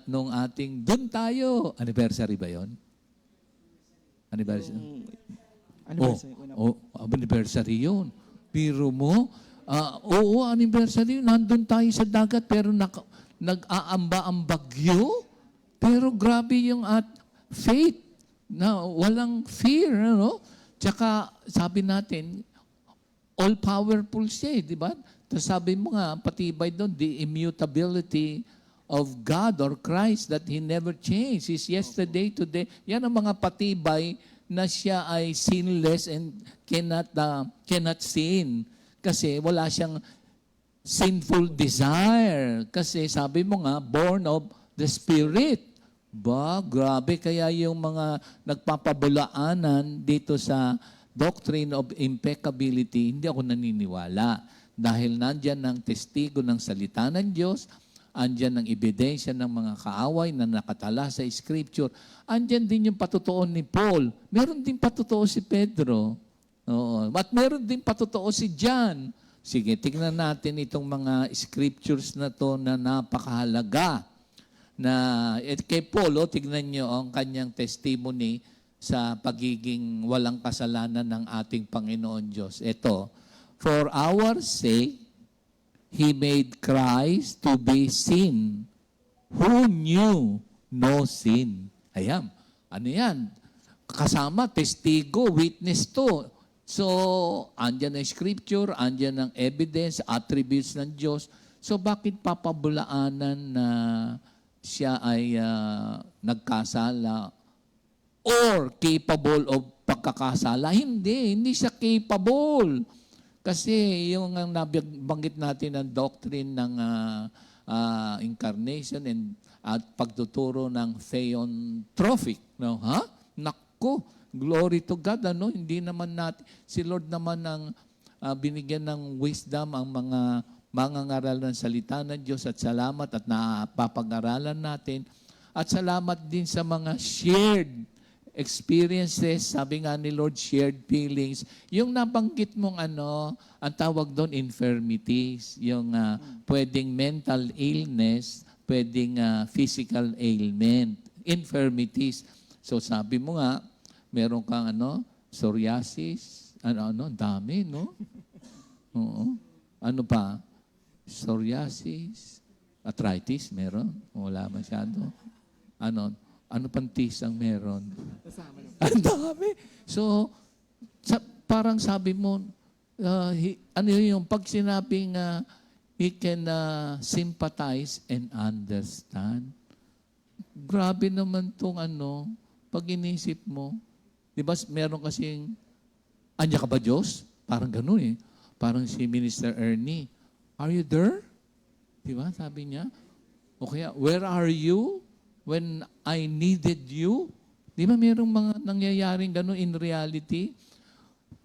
nung ating, doon tayo, anniversary ba yon? Anniversary? Anniversary yun. Biro mo, oo, anniversary, nandun tayo sa dagat, pero nag-aamba ang bagyo. Pero grabe yung faith na walang fear, ano? Tsaka sabi natin, all-powerful siya, di ba? Tapos sabi mo nga, patibay doon, the immutability of God or Christ that He never changed. He's yesterday, today. Yan ang mga patibay na siya ay sinless and cannot sin. Kasi wala siyang sinful desire. Kasi sabi mo nga, born of the Spirit. Ba, grabe. Kaya yung mga nagpapabulaanan dito sa doctrine of impeccability, hindi ako naniniwala. Dahil nandyan ang testigo ng salita ng Diyos, andyan ang ebidensya ng mga kaaway na nakatala sa Scripture. Andyan din yung patutuon ni Paul. Meron din patutuo si Pedro. Oo. At meron din patutuo si John. Sige, tingnan natin itong mga Scriptures na to na napakahalaga. Kay Paul, tignan nyo ang kanyang testimony sa pagiging walang kasalanan ng ating Panginoon Diyos. Ito, for our sake, He made Christ to be sin, who knew no sin. Ayan. Ano yan? Kasama, testigo, witness to. So, andyan ang scripture, andyan ang evidence, attributes ng Diyos. So, bakit papabulaanan na siya ay nagkasala or capable of pagkakasala? Hindi siya capable. Kasi yung ang nabanggit natin ng doctrine ng incarnation at pagtuturo ng theontrophic. No? Ha? Naku, glory to God. Ano? Hindi naman natin, si Lord naman ang binigyan ng wisdom ang mga mangangaral ng salita ng Diyos at salamat at napapag-aralan natin. At salamat din sa mga shared experiences, sabi nga ni Lord, shared feelings. Yung nabanggit mong ang tawag doon, infirmities. Yung pwedeng mental illness, pwedeng physical ailment. Infirmities. So sabi mo nga, meron kang psoriasis, dami, no? Oo. Ano pa? Psoriasis, arthritis, meron? Wala masyado. Ano pang tis ang meron? Ang dami. So, parang sabi mo, yung pag sinabing he can sympathize and understand. Grabe naman tong pag inisip mo. Di ba meron kasing, anya ka ba Diyos? Parang ganun eh. Parang si Minister Ernie, are you there? Di ba? Sabi niya. O kaya, where are you when I needed you? Di ba mayroong mga nangyayaring gano'n in reality?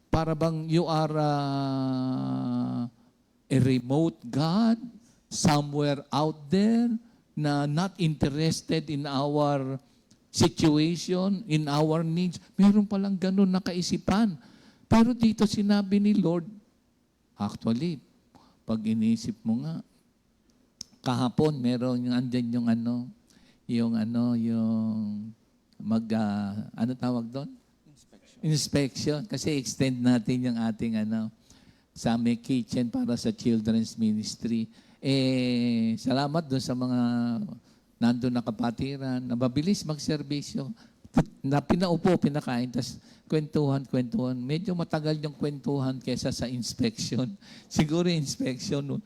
Para bang you are a remote God somewhere out there na not interested in our situation, in our needs. Meron palang gano'n na kaisipan. Pero dito sinabi ni Lord, actually, pag inisip mo nga, kahapon meron yung andyan yung ano tawag doon? Inspection. Kasi extend natin yung ating sa aming kitchen para sa children's ministry. Salamat doon sa mga nandun na kapatiran, na mabilis magserbisyo, na pinaupo, pinakain, tas kwentuhan. Medyo matagal yung kwentuhan kesa sa inspection. Siguro yung inspection,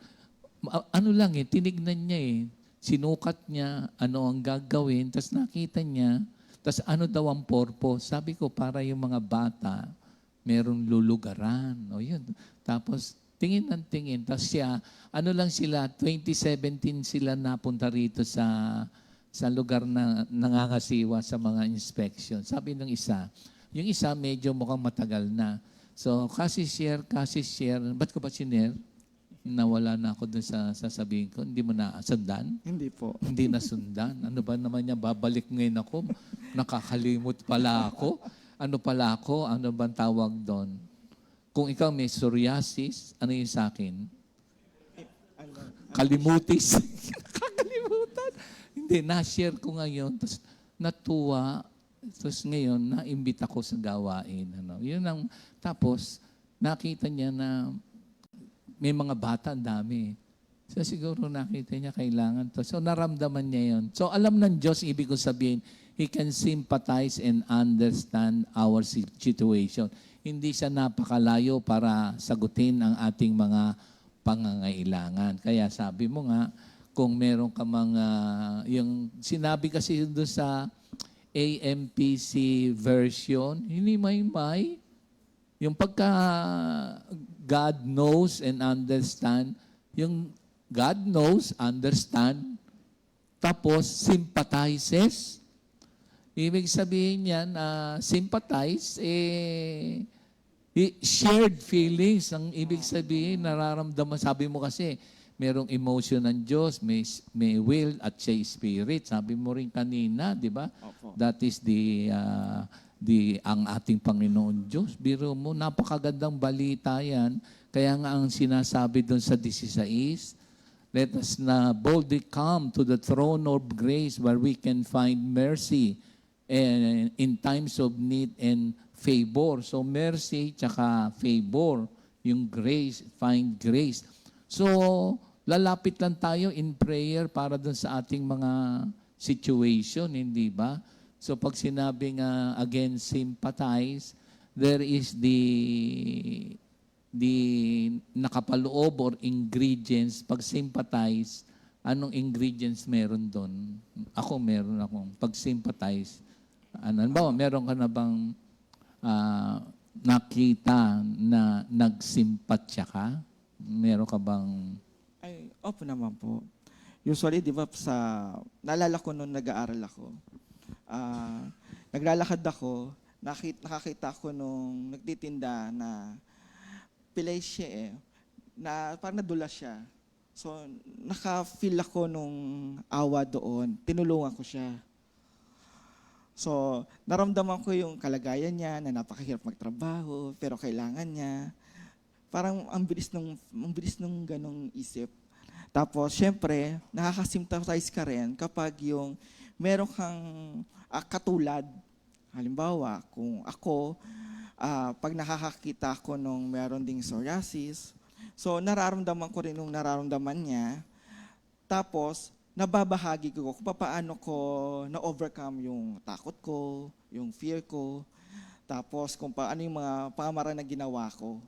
ano lang tinignan niya sinukat niya, ano ang gagawin, tas nakita niya, tas ano daw ang purpose. Sabi ko, para yung mga bata, merong lulugaran. O yun. Tapos, tingin ng tingin. Tapos siya, ano lang sila, 2017 sila napunta rito sa lugar na nangangasiwa sa mga inspection. Sabi ng isa, yung isa medyo mukhang matagal na. So, kasi share, ba't ko ba sinare? Nawala na ako dun sa sasabihin ko. Hindi mo na sundan? Hindi po. Hindi na sundan. Ano ba naman niya, babalik ngayon ako. Nakakalimot pala ako. Ano pala ako? Ano bang tawag doon? Kung ikaw may psoriasis, ano yung sa akin? Kalimutis. Kakalimutan. Hindi, na-share ko ngayon. Tapos natuwa. Tapos ngayon, na-imbita ko sa gawain. Yun ang, tapos, nakita niya na may mga bata, ang dami. So siguro nakita niya kailangan to. So naramdaman niya yun. So alam ng Diyos, ibig ko sabihin, He can sympathize and understand our situation. Hindi siya napakalayo para sagutin ang ating mga pangangailangan. Kaya sabi mo nga, kung meron ka mga, yung sinabi kasi doon sa AMPC version, hindi may, yung pagka God knows and understand, yung God knows, understand, tapos sympathizes. Ibig sabihin niyan, sympathize, shared feelings. Ang ibig sabihin, nararamdaman, sabi mo kasi, merong emotion ng Diyos, may will at siya spirit. Sabi mo rin kanina, di ba? Opo. That is ang ating Panginoon Diyos. Biro mo, napakagandang balita yan. Kaya nga ang sinasabi doon sa 16, let us na boldly come to the throne of grace where we can find mercy and in times of need and favor. So mercy tsaka favor, yung grace, find grace. So lalapit lang tayo in prayer para dun sa ating mga situation, hindi ba? So pag sinabing again sympathize, there is the nakapaloob or ingredients. Pag sympathize, anong ingredients meron doon? Ako meron akong pag sympathize. Ano ba, meron ka na bang nakita na nagsimpatya ka? Meron ka bang Ay, opo naman po. Usually, di ba, naalala ko noon nag-aaral ako, naglalakad ako, nakakita ko nung nagtitinda na pilay siya na parang nadulas siya. So, naka-feel ako nung awa doon. Tinulungan ko siya. So, naramdaman ko yung kalagayan niya na napakahirap magtrabaho, pero kailangan niya. Parang ang bilis nung ganong isip. Tapos, syempre, nakaka-sympathize ka rin kapag yung meron kang katulad. Halimbawa, kung ako, pag nakakakita ko nung meron ding psoriasis, so nararamdaman ko rin nung nararamdaman niya. Tapos, nababahagi ko kung paano ko na-overcome yung takot ko, yung fear ko, tapos kung paano yung mga pamaraan na ginawa ko.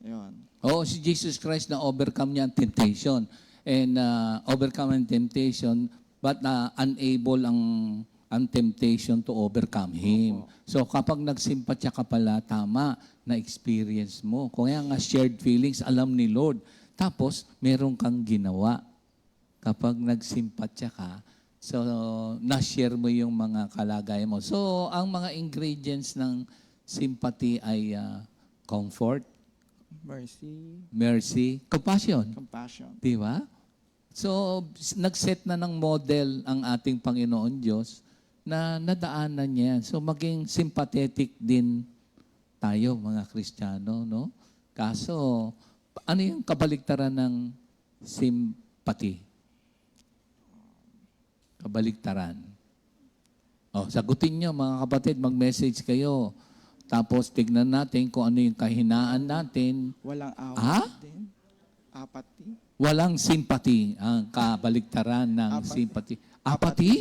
Yun. si Jesus Christ na overcome niya ang temptation. And overcome ang temptation, but unable ang temptation to overcome Him. So kapag nagsimpatya ka pala, tama, na-experience mo. Kaya nga shared feelings, alam ni Lord. Tapos, meron kang ginawa. Kapag nagsimpatya ka, so na-share mo yung mga kalagayan mo. So, ang mga ingredients ng sympathy ay comfort, mercy, compassion. Di ba? So, nag-set na ng model ang ating Panginoon Diyos na nadaanan niya. So, maging sympathetic din tayo, mga Kristiyano, no? Kaso, ano yung kabaliktaran ng sympathy? Kabaliktaran. Oh, sagutin nyo mga kapatid, mag-message kayo. Tapos tignan natin kung ano yung kahinaan natin. Walang awat Ah? din. Apathy. Walang sympathy, ang kabaligtaran ng Apathy. sympathy. Apathy?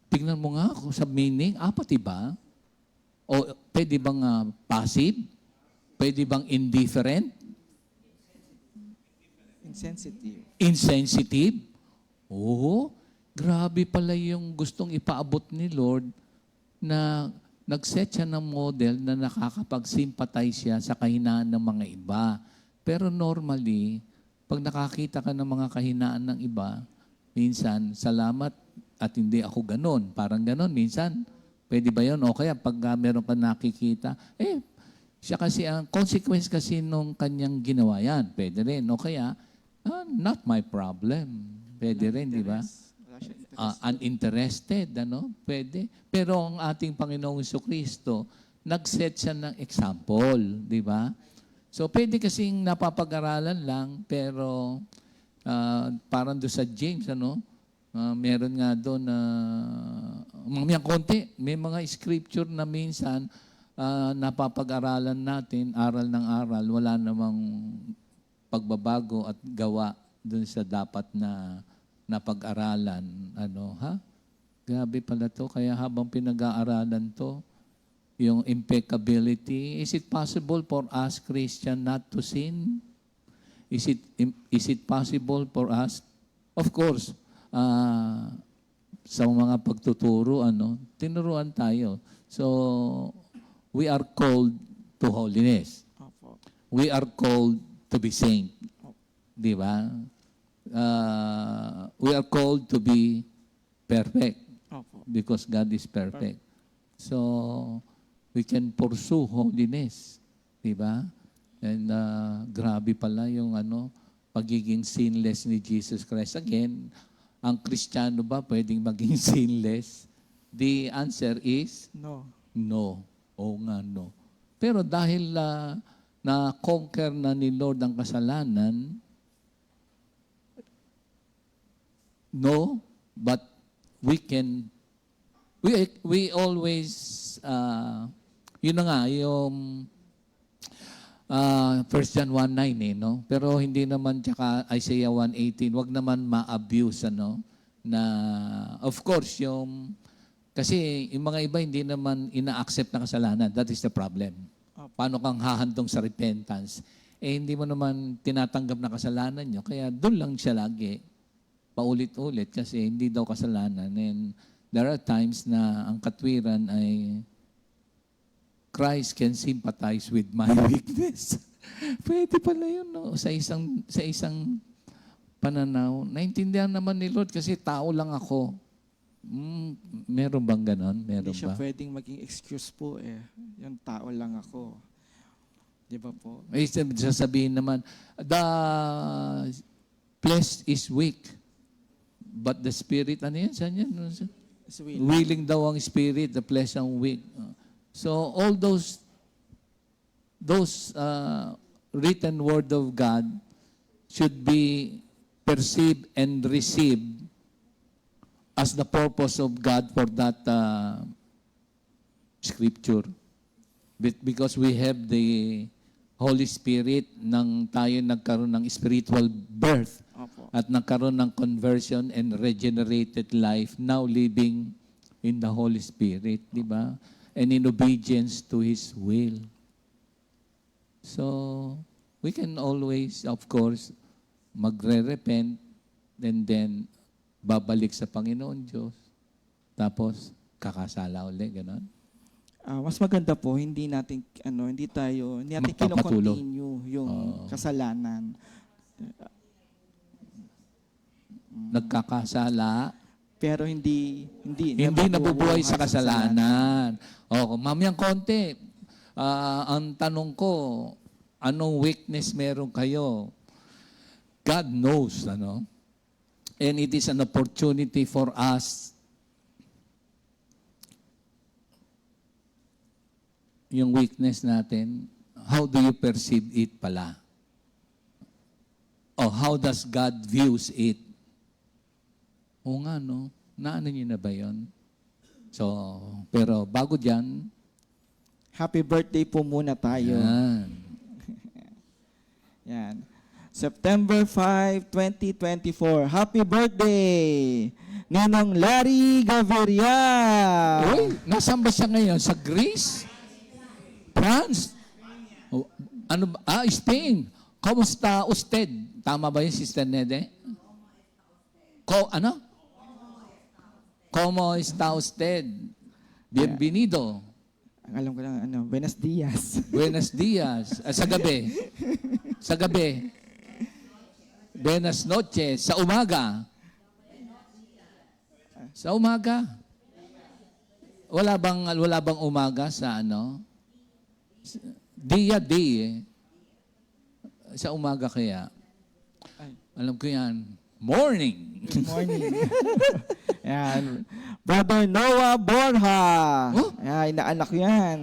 Tignan mo nga kung sa meaning, apathy ba? O pwede bang passive? Pwede bang indifferent? Insensitive. Insensitive? Oo, grabe pala yung gustong ipaabot ni Lord na nag-set siya ng model na nakakapag-sympathize siya sa kahinaan ng mga iba. Pero normally, pag nakakita ka ng mga kahinaan ng iba, minsan, salamat at hindi ako ganon. Parang ganon, minsan. Pwede ba yun? O kaya pag meron ka nakikita, siya kasi, ang consequence kasi nung kanyang ginawa yan. Pwede rin. O kaya, not my problem. Pwede rin, di ba? Wala siya interest. Uninterested, ano? Pwede. Pero ang ating Panginoong Jesucristo, nag-set siya ng example, di ba? So, pwede kasing napapag-aralan lang, pero parang doon sa James, ano? Meron nga doon na mamaya konti, may mga scripture na minsan napapag-aralan natin, aral ng aral, wala namang pagbabago at gawa doon sa dapat na napag-aralan. Ano, ha? Grabe pala to. Kaya habang pinag-aaralan to, yung impeccability, is it possible for us Christian not to sin? Is it possible for us? Of course, sa mga pagtuturo, tinuruan tayo. So, we are called to holiness. Opo. We are called to be saint. Di ba? We are called to be perfect Opo. because God is perfect. So, we can pursue holiness. Di ba? And grabe pala yung pagiging sinless ni Jesus Christ. Again, ang Kristiyano ba pwedeng maging sinless? The answer is No. no. Oo nga, no. Pero dahil na-conquer na ni Lord ang kasalanan, no, but we always, yun na nga, yung 1 John 1:9 no? Pero hindi naman, tsaka Isaiah 1:18, wag naman ma-abuse, na, of course, kasi yung mga iba hindi naman ina-accept na kasalanan. That is the problem. Paano kang hahandong sa repentance? Hindi mo naman tinatanggap na kasalanan nyo, kaya doon lang siya lagi, paulit-ulit, kasi hindi daw kasalanan. And there are times na ang katwiran ay, Christ can sympathize with my weakness. Pwede pala yun, no? Sa isang pananaw. Naintindihan naman ni Lord kasi tao lang ako. Meron bang ganon? Meron Hindi siya ba? pwedeng maging excuse po eh. Yung tao lang ako. Di ba po? May sasabihin naman, the flesh is weak, but the spirit, ano yan? Saan yan? Sweet. Willing daw ang spirit, the flesh ang weak. So all those written word of God should be perceived and received as the purpose of God for that scripture. Because we have the Holy Spirit nang tayo nagkaroon ng spiritual birth Opo. at nagkaroon ng conversion and regenerated life, now living in the Holy Spirit, di ba? And in obedience to His will. So, we can always, of course, magre-repent and then babalik sa Panginoon Diyos. Tapos, kakasala ulit, gano'n. Mas maganda po, hindi natin Magpapatuloy. kino-continue yung kasalanan. Nagkakasala, Pero hindi nabubuhay sa kasalanan. Mamayang konti, ang tanong ko, anong weakness meron kayo? God knows, And it is an opportunity for us yung weakness natin, how do you perceive it pala? O how does God views it? O nga, no? Naano niyo na ba yun? So, pero bago dyan, Happy birthday po muna tayo. yan. Yan. September 5, 2024. Happy birthday! Ninong Larry Gaviria! Uy, nasaan ba siya ngayon? Sa Greece? France? O, ano ba? Spain. Kamusta usted? Tama ba yun, Sister Nede? Ano? Como está usted? Bienvenido. Ang alam ko lang, Buenos Dias. Buenos dias. Sa gabi. Sa gabi. Buenas noches. Sa umaga. Sa umaga. Wala bang umaga sa ano? Dia eh. Sa umaga kaya. Alam ko yan. Morning. Good morning. Yan. Brother Noah Borja. Oh? Yan, inaanak ko yan.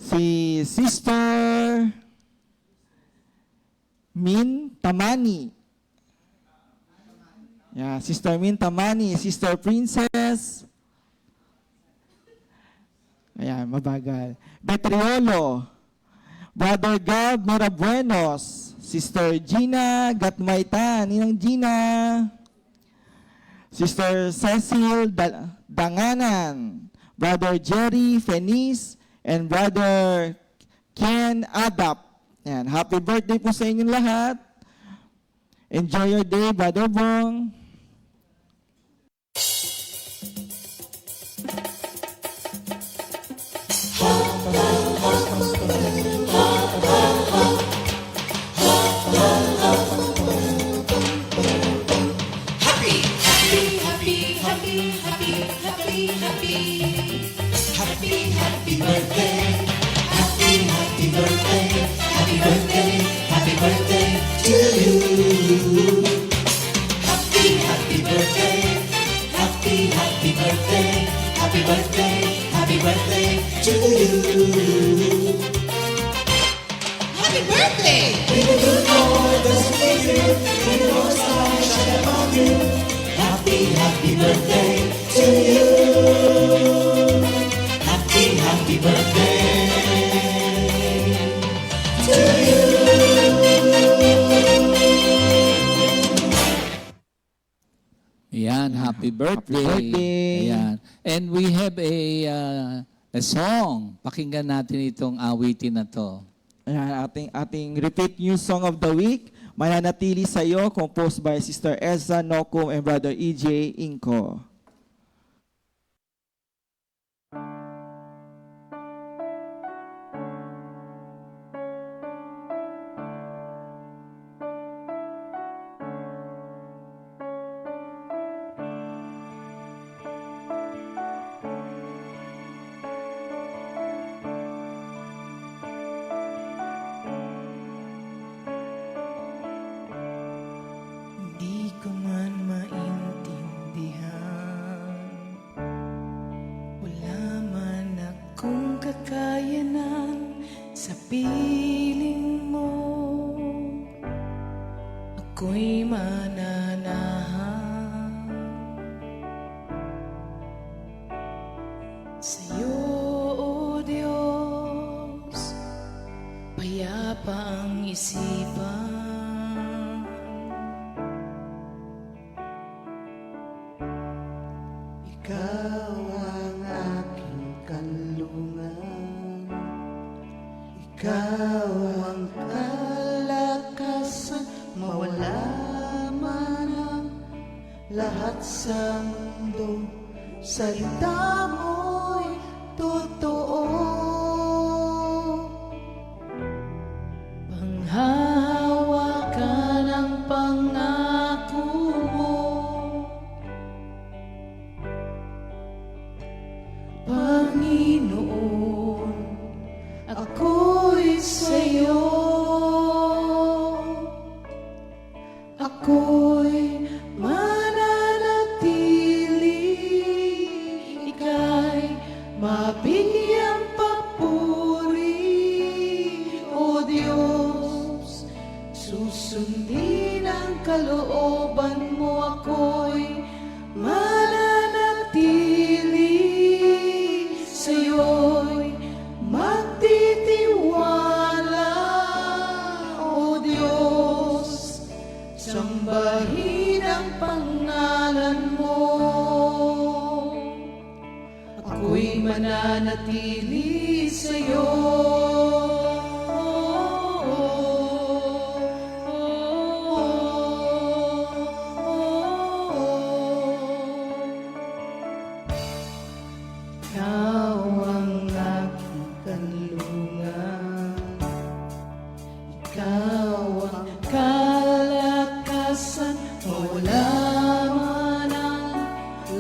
Si Sister Min Tamani. Yeah, Sister Min Tamani, Sister Princess. Ayan, mabagal. Betriolo. Brother Gab Mirabuenos. Sister Gina Gatmaitan. Ninang Gina. Sister Cecil Danganan. Brother Jerry Fenice. And Brother Ken Adap. Yan. Happy birthday po sa inyong lahat. Enjoy your day, Brother Bong. Ayan, happy birthday. Happy birthday. Ayan. And we have a song. Pakinggan natin itong awitin na to. Ayan, ating repeat new song of the week. Mananatili sa'yo, composed by Sister Ezra Nocum and Brother EJ Inco. Di ko man maintindihan, wala man akong kakayanan sa piling mo. Ako'y mananahan sa'yo, O Diyos, payapa ang isipan. Ikaw ang aking kanlungan. Ikaw ang kalakasan. Mawala man ang lahat sa mundo. Salita mo'y totoo. Panghawakan ang pangako mo, Panginoon, ako'y sa'yo. Ako'y mananatili, ika'y mabigyang papuri, O Diyos. Susundin ang kalooban mo, ako'y mananatili. mananatili sa'yo. Ikaw ang aking kanlungan, ikaw ang kalakasan, mawala man ang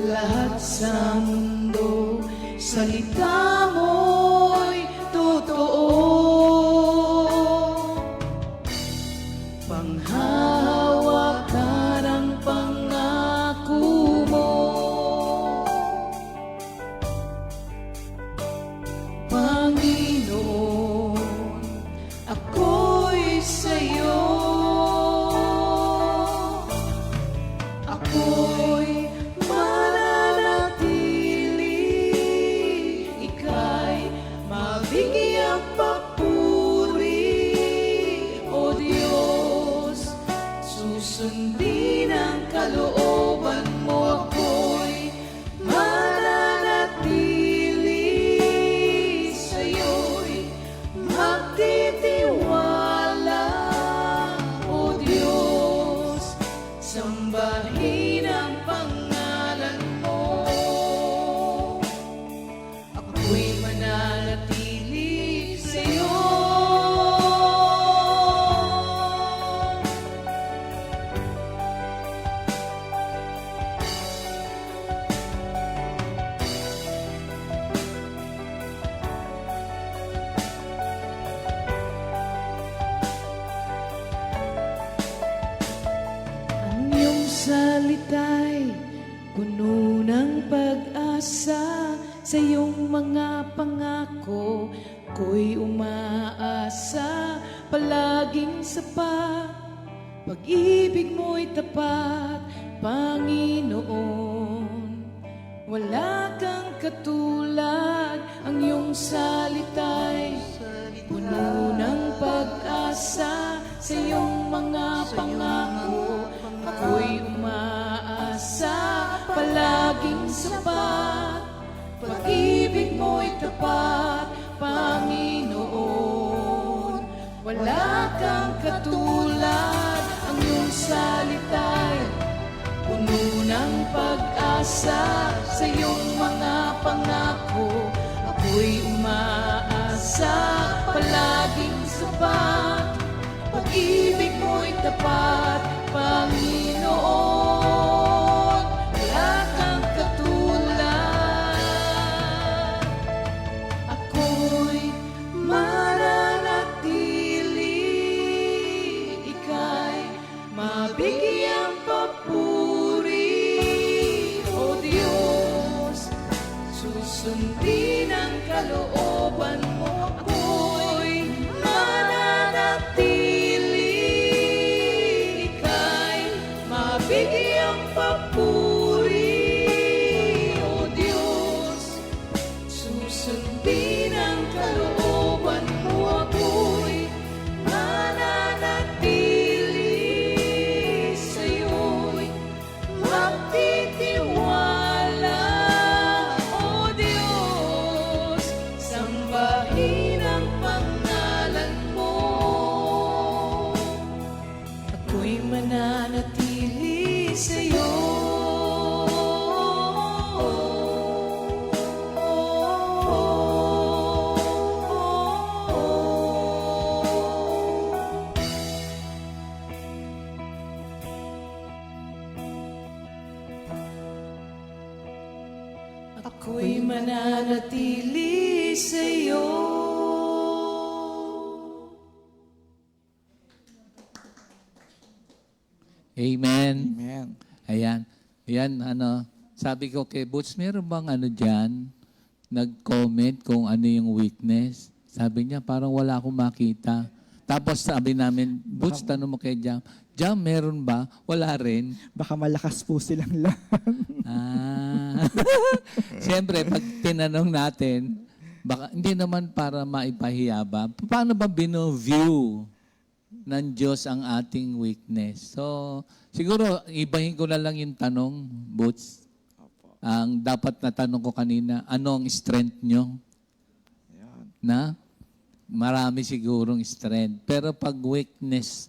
lahat sa mundo. Salita mo'y totoo, panghahawakan ang pangako mo. Panginoon, ako'y sa'yo. Ako'y mananatili, ika'y mabigyang papuri. O Diyos, susundin ang kalooban mo. Ako'y mananatili sa'yo'y magtitiwala. O Diyos, sambahin ang pangalan mo. Ako'y mananatili sa'yo. Ang iyong salita'y puno ng pag-asa. Sa iyong mga pangako ko'y umaasa. Palaging sapat, pag-ibig mo'y tapat. Panginoon, wala kang katulad. Ang iyong salita'y puno ng pag-asa. Sa iyong mga pangako ako'y umaasa. Palaging sapat, pag-ibig mo'y tapat. Panginoon, wala kang katulad. Ang iyong salita'y puno ng pag-asa. Sa iyong mga pangako ako'y umaasa. Palaging sapat, pag-ibig mo'y tapat. Panginoon, wala kang katulad. Ako'y mananatili, ika'y mabigyang papuri. O Diyos, susundin ang kalooban mo. Ako'y mananatili, ika'y mabigyang papuri. O Diyos, susundin ang kalooban mo. Ako'y mananatili sa'yo'y magtitiwala. O Diyos, sambahin ang pangalan mo. Ako'y mananatili sa'yo. Ako'y mananatili sa'yo. Amen. Amen. Ayan. Ayan, sabi ko kay Boots, meron bang dyan, nag-comment kung ano yung weakness? Sabi niya, parang wala akong makita. Tapos sabi namin, Boots, tanong mo kay Jam, Jam, meron ba? Wala rin. Baka malakas po silang lahat. Siyempre, pag tinanong natin, baka, hindi naman para maipahiya ba? Paano ba bino-view ng Diyos ang ating weakness? So, siguro, ibahin ko na lang yung tanong, Boots. Opo. Ang dapat na tanong ko kanina, ano ang strength nyo? Ayan. Na? Marami sigurong strength. Pero pag weakness,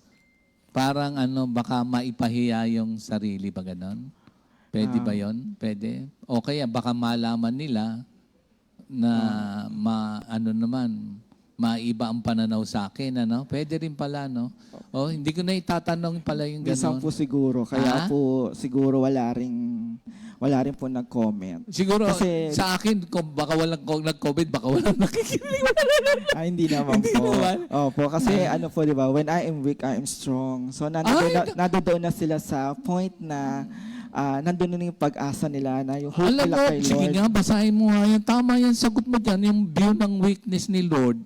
parang baka maipahiya yung sarili ba ganon? Pwede ba yon? Pwede? O kaya baka malaman nila na maiba ang pananaw sa akin, Pwede rin pala, no? O, hindi ko na itatanong pala yung Minsan ganon. po siguro, kaya po siguro wala rin po nag-comment. Siguro, Kasi- sa akin, kung baka walang nag-COVID, baka walang nakikinig. Hindi naman Hindi po. naman? Opo, kasi po, di ba, when I am weak, I am strong. So, nandoon na sila sa point na nandun na yung pag-asa nila na yung hope Alam nila mo, kay sige Lord. nga, basahin mo nga yan. Tama yan, sagot mo dyan, yung view ng weakness ni Lord.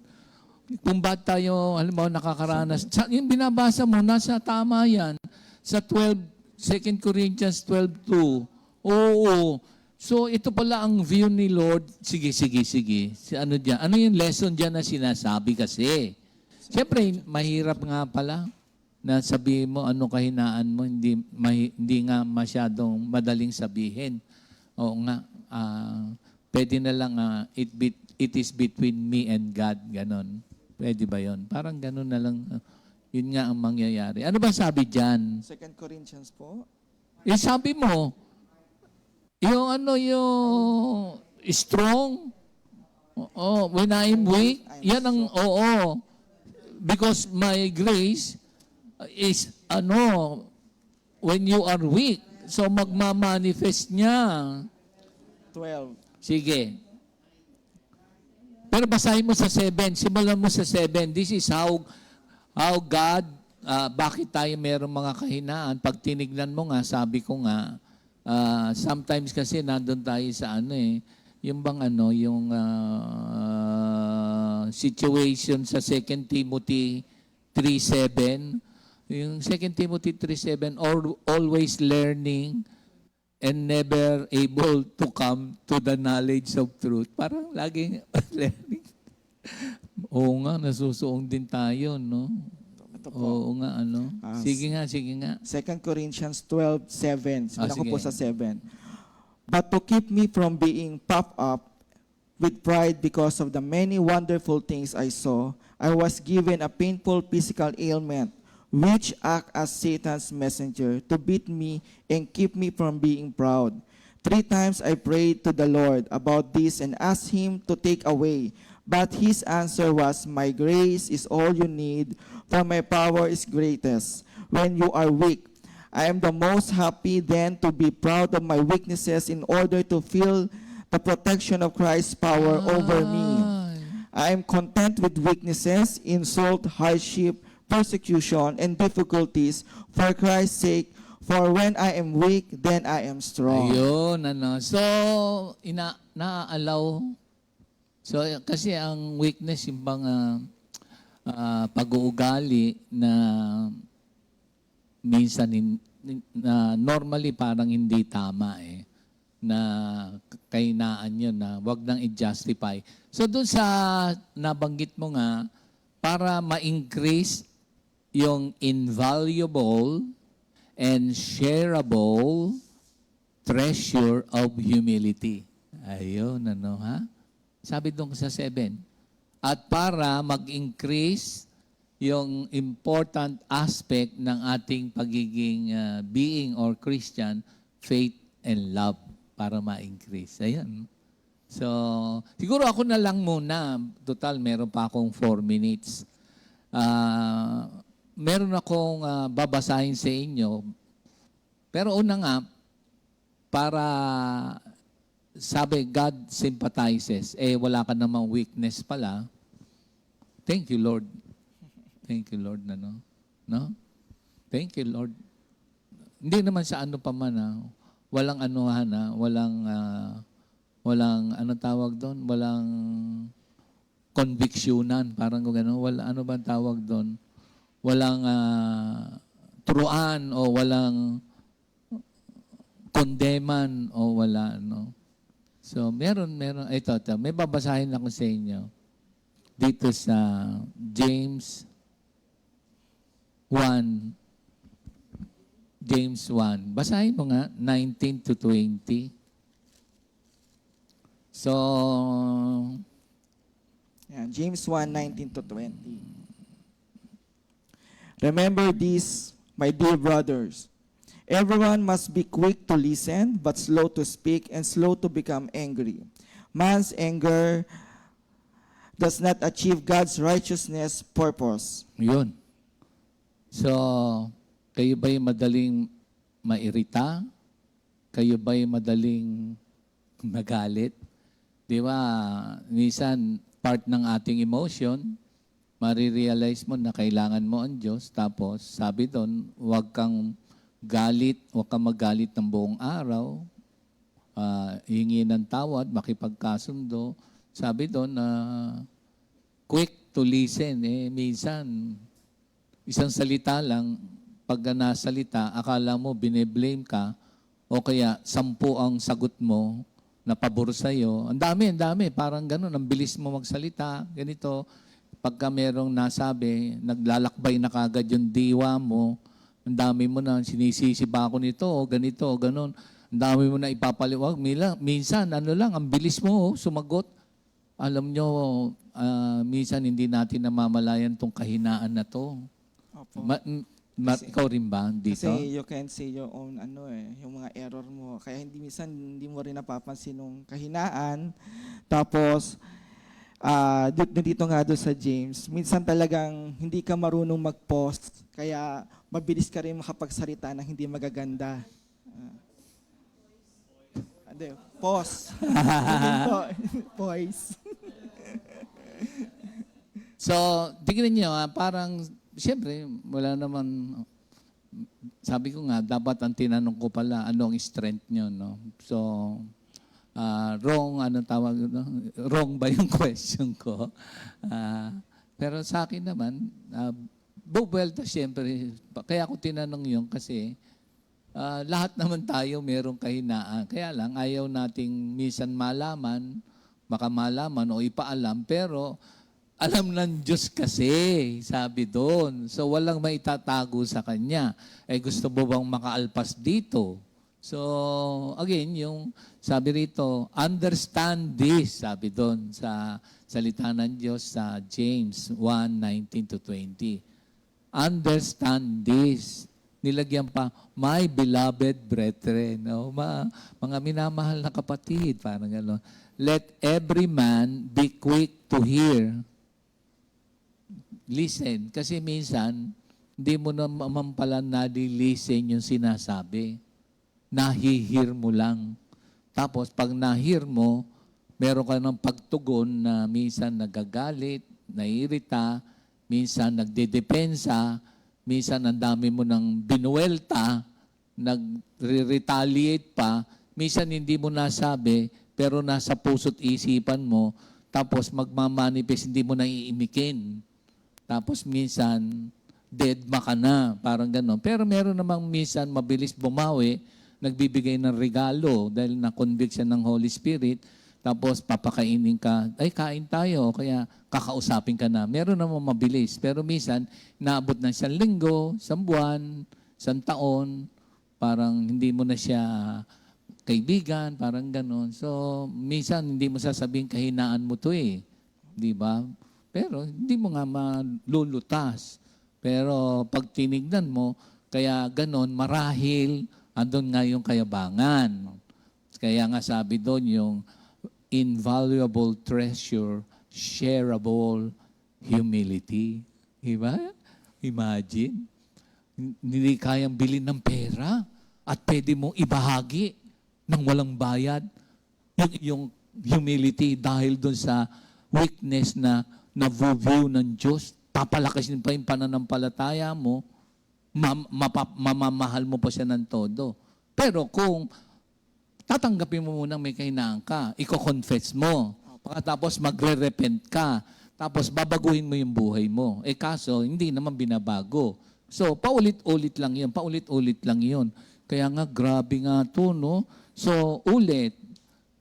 Kung ba't tayo, nakakaranas. Yung binabasa mo, nasa tama yan. Sa 2 Corinthians 12:2. Oo. So, ito pala ang view ni Lord. Sige. Ano dyan? Ano yung lesson dyan na sinasabi kasi? Siyempre, mahirap nga pala na sabihin mo ano kahinaan mo, hindi nga masyadong madaling sabihin. Oo nga, pwede na lang it is between me and God, ganon. Pwede ba yon? Parang ganon na lang, yun nga ang mangyayari. Ano ba sabi dyan? 2 Corinthians po. Sabi mo, yung strong, when I'm weak, yan ang, because my grace is, when you are weak, so magmamanifest niya. 12. Sige. Pero basahin mo sa 7, simulan mo sa 7. This is how God, bakit tayo merong mga kahinaan. Pag tinignan mo nga, sabi ko nga, sometimes kasi nandun tayo sa yung bang yung situation sa 2 Timothy 3:7. Yung 2 Timothy 3:7, always learning and never able to come to the knowledge of truth. Parang laging learning. Oo nga, nasusuong din tayo, no? Ito po. Oo nga, Sige nga. 2 Corinthians 12:7. Simulan ko sige. po sa 7. But to keep me from being puffed up with pride because of the many wonderful things I saw, I was given a painful physical ailment, which act as Satan's messenger to beat me and keep me from being proud. 3 times I prayed to the Lord about this and asked him to take away. But his answer was, my grace is all you need, for my power is greatest when you are weak. I am the most happy then to be proud of my weaknesses in order to feel the protection of Christ's power over me. I am content with weaknesses, insult, hardship, persecution, and difficulties for Christ's sake. For when I am weak, then I am strong. Ayun, So, na-allow. So, kasi ang weakness, yung bang pag-uugali na minsan na normally parang hindi tama na kainaan yun na wag nang i-justify. So doon sa nabanggit mo nga, para ma-increase yung invaluable and shareable treasure of humility. Ayun, Sabi doon sa 7. At para mag-increase yung important aspect ng ating pagiging being or Christian, faith and love, para ma-increase. Ayan. So, siguro ako na lang muna. Total, meron pa akong 4 minutes. Meron akong babasahin sa inyo. Pero una nga, para sabi, God sympathizes. Wala ka namang weakness pala. Thank you, Lord. Thank you, Lord, no? Thank you, Lord. Hindi naman sa pa man, walang walang tawag doon? Walang convictionan, parang gano'n. Ano ba tawag doon? Walang turuan o walang kondeman o wala, So, meron. Ito. May babasahin ako sa inyo. Dito sa James 1. James 1. Basahin mo nga, 19 to 20. So, Yan, James 1:19-20. Remember this, my dear brothers. Everyone must be quick to listen, but slow to speak and slow to become angry. Man's anger does not achieve God's righteousness purpose. yun. So, kayo ba'y madaling mairita? Kayo ba'y madaling magalit? Di ba, minsan, part ng ating emotion, marirealize mo na kailangan mo ang Diyos. Tapos, sabi doon, huwag kang magalit ng buong araw, hingi ng tawad, makipagkasundo. Sabi doon na quick to listen. Minsan, isang salita lang, pag nasalita, akala mo bine-blame ka, o kaya 10 ang sagot mo na pabor sa'yo. Ang dami. Parang ganun, ang bilis mo magsalita. Ganito, pagka merong nasabi, naglalakbay na kagad yung diwa mo, ang dami mo na, sinisisi ba ako nito, o ganito, o ganun. Ang dami mo na ipapaliwag. Minsan, ang bilis mo sumagot. Alam nyo, minsan hindi natin namamalayan tong kahinaan na to. Opo. Ikaw rin ba dito? Kasi you can say your own yung mga error mo. Kaya hindi mo rin napapansin yung kahinaan. Tapos dito nga doon sa James, minsan talagang hindi ka marunong mag-post, kaya mabilis ka rin makapagsalita na hindi magaganda. Pause. Voice. So, tingnan nyo, parang, siyempre, wala naman, sabi ko nga, dapat ang tinanong ko pala, ano ang strength nyo, no? So, wrong, wrong ba yung question ko? Pero sa akin naman, buwelta siyempre, kaya ako tinanong yun kasi, lahat naman tayo merong kahinaan. Kaya lang, ayaw nating minsan malaman, makamalaman o ipaalam, pero alam ng Diyos kasi, sabi doon. So, walang maitatago sa Kanya. Gusto mo bang makaalpas dito? So, again, yung sabi rito, understand this, sabi doon sa salita ng Diyos sa James 1:19-20. Understand this. Nilagyan pa, my beloved brethren. Mga minamahal na kapatid, parang gano'n. Let every man be quick to hear. Listen. Kasi minsan, hindi mo naman pala nalilisten yung sinasabi. Nahihir mo lang. Tapos, pag nahir mo, meron ka ng pagtugon na minsan nagagalit, naiirita, minsan nagdedepensa, minsan ang dami mo ng binuwelta, nag-retaliate pa, minsan hindi mo nasabi, pero nasa puso't isipan mo, tapos magmamanifest, hindi mo naiimikin. Tapos minsan, deadma ka na, parang gano'n. Pero meron namang minsan mabilis bumawi, nagbibigay ng regalo dahil na-convict siya ng Holy Spirit, tapos papakainin ka, kain tayo, kaya kakausapin ka na. Meron namang mabilis, pero minsan, naabot ng 1 linggo, 1 buwan, 1 taon, parang hindi mo na siya kaibigan, parang gano'n. So, minsan, hindi mo sasabihin kahinaan mo to di ba? Pero, hindi mo nga malulutas. Pero, pag tinignan mo, kaya gano'n, marahil, andun nga yung kayabangan. Kaya nga sabi doon yung invaluable treasure, shareable humility. Diba? Imagine. Hindi kayang bilhin ng pera at pwede mong ibahagi ng walang bayad. Yung humility dahil doon sa weakness na na-view ng Diyos, papalakasin pa yung pananampalataya mo, mamamahal mo pa siya ng todo. Pero kung tatanggapin mo munang may kahinaan ka, i-confess mo, pagkatapos magre-repent ka, tapos babaguhin mo yung buhay mo. Kaso, hindi naman binabago. So, paulit-ulit lang yun. Kaya nga, grabe nga to, no? So, ulit,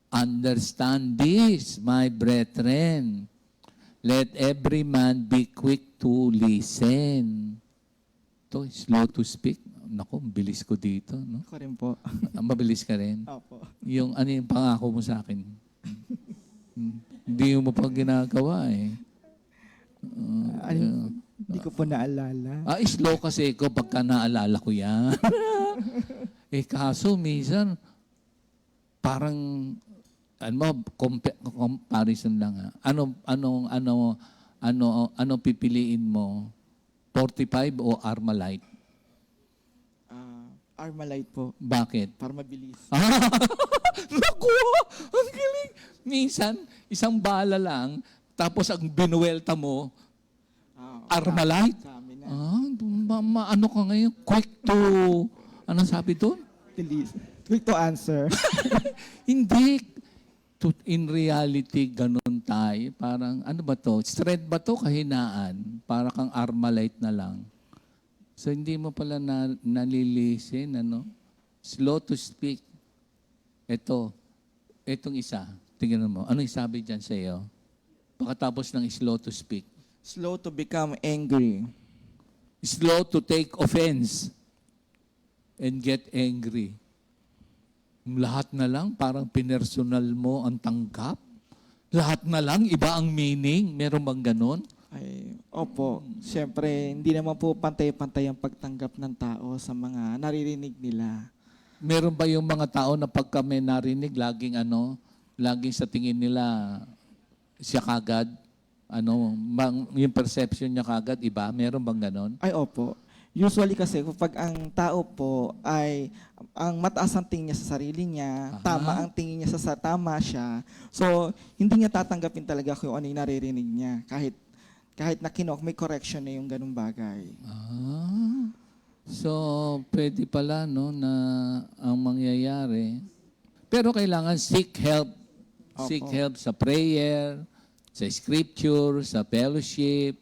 understand this, my brethren. Let every man be quick to listen. To slow to speak. Naku, bilis ko dito, no? Ako rin po. Mabilis ka rin. Opo. Yung ano yung pangako mo sa akin? Hindi mo pa ginagawa eh. Hindi ko po naalala. Slow kasi ko pagka naalala ko yan. Kaso minsan, parang, comparison lang ha. Ano pipiliin mo? 45 o Armalite? Armalite po, Bakit? para mabilis. Naku! Ang galing! Minsan, isang bala lang, tapos ang binuwelta mo, Armalite? Sa amin na. Ano ka ngayon? Quick to... Anong sabi doon? Quick to answer. Hindi. In reality, ganun tayo. Parang, ano ba to? Strength ba to? Kahinaan. Para kang Armalite na lang. So, hindi mo pala nalilisin, ano? Slow to speak. Etong isa. Tingnan mo. Anong sabi dyan sa iyo? Pagkatapos ng slow to speak. Slow to become angry. Slow to take offense and get angry. Lahat na lang, parang pinersonal mo ang tanggap. Lahat na lang, iba ang meaning. Meron bang ganun? Opo. Siyempre, hindi naman po pantay-pantay ang pagtanggap ng tao sa mga naririnig nila. Meron ba yung mga tao na pagka may narinig, laging sa tingin nila, siya kagad? Yung perception niya kagad, iba? Meron bang ganun? Opo. Usually kasi kapag ang tao po ay ang mataas ang tingin niya sa sarili niya, tama ang tingin niya tama siya. So, hindi niya tatanggapin talaga kung ano yung naririnig niya. Kahit na may correction na yung ganung bagay. So, pwede pala no, na ang mangyayari. Pero kailangan seek help. Opo. Seek help sa prayer, sa scripture, sa fellowship.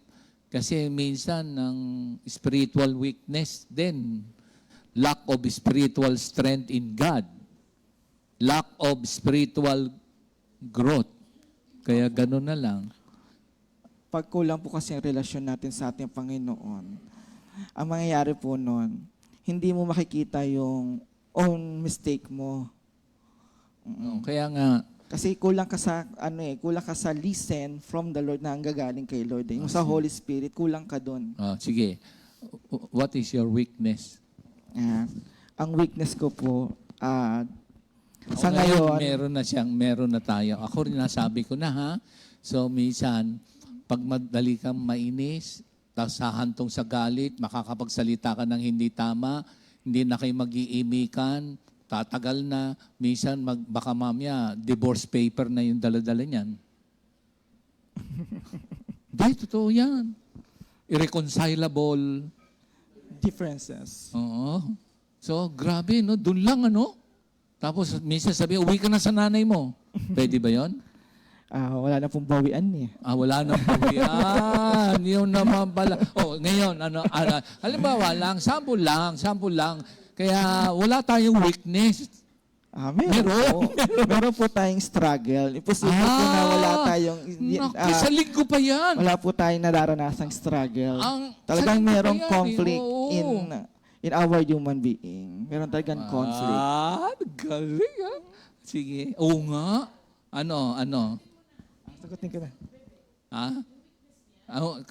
Kasi minsan ng spiritual weakness din. Lack of spiritual strength in God. Lack of spiritual growth. Kaya gano'n na lang. Pag kulang po kasi ang relasyon natin sa ating Panginoon, ang mangyayari po nun, hindi mo makikita yung own mistake mo. Kaya nga, Kasi kulang ka sa listen from the Lord na ang gagaling kay Lord. Yung sa Holy Spirit, kulang ka doon. sige. What is your weakness? Ang weakness ko po, sa ngayon, ngayon, meron na tayo. Ako rin nasabi ko na ha. So, minsan, pag madali kang mainis, tapos hahantong sa galit, makakapagsalita ka ng hindi tama, hindi na kayo mag-iimikan, tatagal na, minsan baka mamaya, divorce paper na yung dala-dala niyan. Hindi, totoo yan. Irreconcilable. differences. Oo. So, grabe, no? Doon lang, Tapos, minsan sabi, uwi ka na sa nanay mo. Pwede ba yon? Wala na pong bawian eh. Wala nang pawian. Yun naman pala. Ngayon, halimbawa lang, sample lang. Kaya wala tayong weakness. Meron po tayong struggle. Imposible po na wala tayong... Sa linggo pa yan. Wala po tayong nararanasang struggle. Talagang sa linggo merong pa yan, conflict oo. in our human being. Meron talagang conflict. Galing Sige. Oo nga. Ano? Sagutin ko na.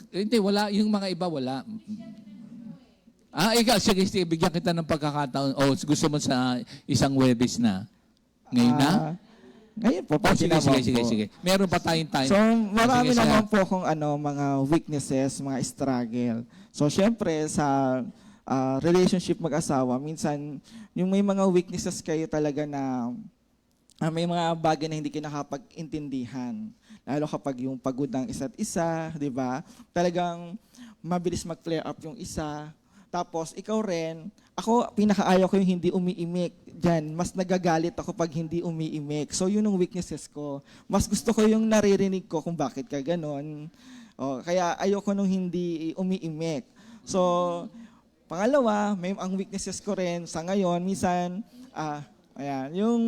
Hindi, wala. Yung mga iba, wala. Ikaw, sige, bigyan kita ng pagkakataon. Gusto mo sa isang Webes na? Ngayon na? Ngayon po, pwede Sige. Meron pa tayong time. So, marami Sige, naman po kung mga weaknesses, mga struggle. So, syempre, sa relationship mag-asawa, minsan, yung may mga weaknesses kayo talaga na may mga bagay na hindi kayo nakapag-intindihan. Lalo kapag yung pagod ng isa't isa, di ba? Talagang mabilis mag-flare up yung isa. Tapos, ikaw rin, pinakaayaw ko yung hindi umiimik. Diyan, mas nagagalit ako pag hindi umiimik. So, yun ang weaknesses ko. Mas gusto ko yung naririnig ko kung bakit ka ganon. Kaya ayoko nung hindi umiimik. So, pangalawa, ang weaknesses ko rin sa ngayon, minsan, yung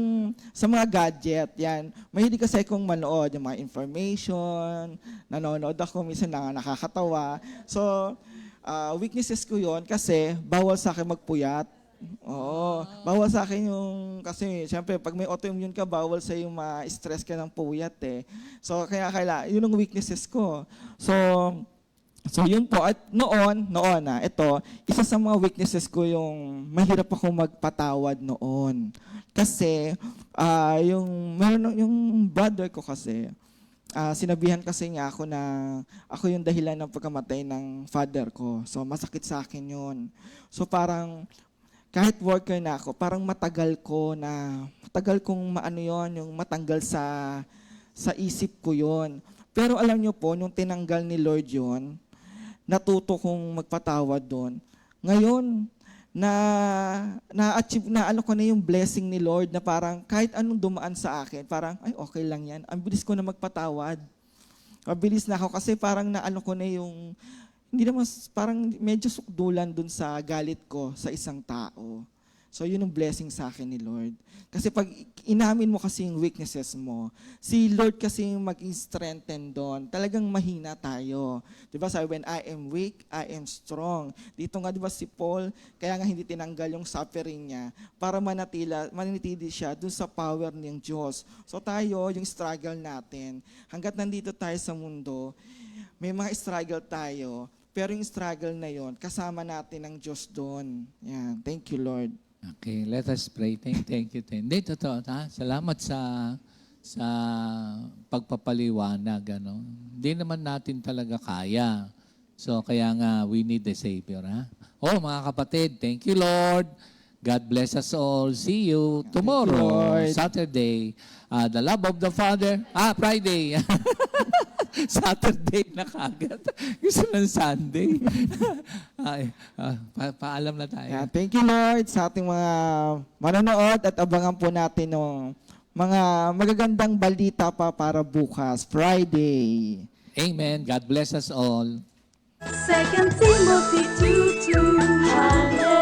sa mga gadget, yan. Mahilig kasi akong manood yung mga information, nanonood ako, minsan nakakatawa. So, weaknesses ko yon kasi bawal sa akin magpuyat. Oo, bawal sa akin yung, kasi syempre pag may autoimmune ka, bawal sa yung ma-stress ka ng puyat eh. So kaya yun ang weaknesses ko. So yun po, at noon ito, isa sa mga weaknesses ko yung mahirap ako magpatawad noon. Kasi yung brother ko kasi, sinabihan kasi niya ako na ako yung dahilan ng pagkamatay ng father ko. So masakit sa akin yun. So parang kahit worker na ako, parang matagal kong maano yun, yung matanggal sa isip ko yun. Pero alam niyo po, nung tinanggal ni Lord yun, natuto kong magpatawad doon. Ngayon, na-achieve na ko na yung blessing ni Lord na parang kahit anong dumaan sa akin, parang, ay, okay lang yan. Ang bilis ko na magpatawad. Mabilis na ako kasi parang ko na yung, hindi naman, parang medyo sukdulan dun sa galit ko sa isang tao. So, yun ang blessing sa akin ni Lord. Kasi pag inamin mo kasi yung weaknesses mo, si Lord kasi yung mag-strengthen doon. Talagang mahina tayo. Diba sabi, when I am weak, I am strong. Dito nga, diba si Paul, kaya nga hindi tinanggal yung suffering niya para manatili siya doon sa power ng Diyos. So tayo, yung struggle natin, hanggat nandito tayo sa mundo, may mga struggle tayo, pero yung struggle na yon, kasama natin ng Diyos doon. Yan. Thank you, Lord. Okay, let us pray. Thank you. Hindi, totoo. Salamat sa pagpapaliwanag. Ano? Hindi naman natin talaga kaya. So, kaya nga, we need the Savior. Ha? Oh, mga kapatid, thank you, Lord. God bless us all. See you tomorrow, Saturday. The love of the Father. Friday. Saturday na kagad. Gusto ng Sunday. Paalam na tayo. Yeah, thank you, Lord, sa ating mga manonood at abangan po natin ng mga magagandang balita pa para bukas, Friday. Amen. God bless us all. 2 Timothy 2:2. Hallelujah.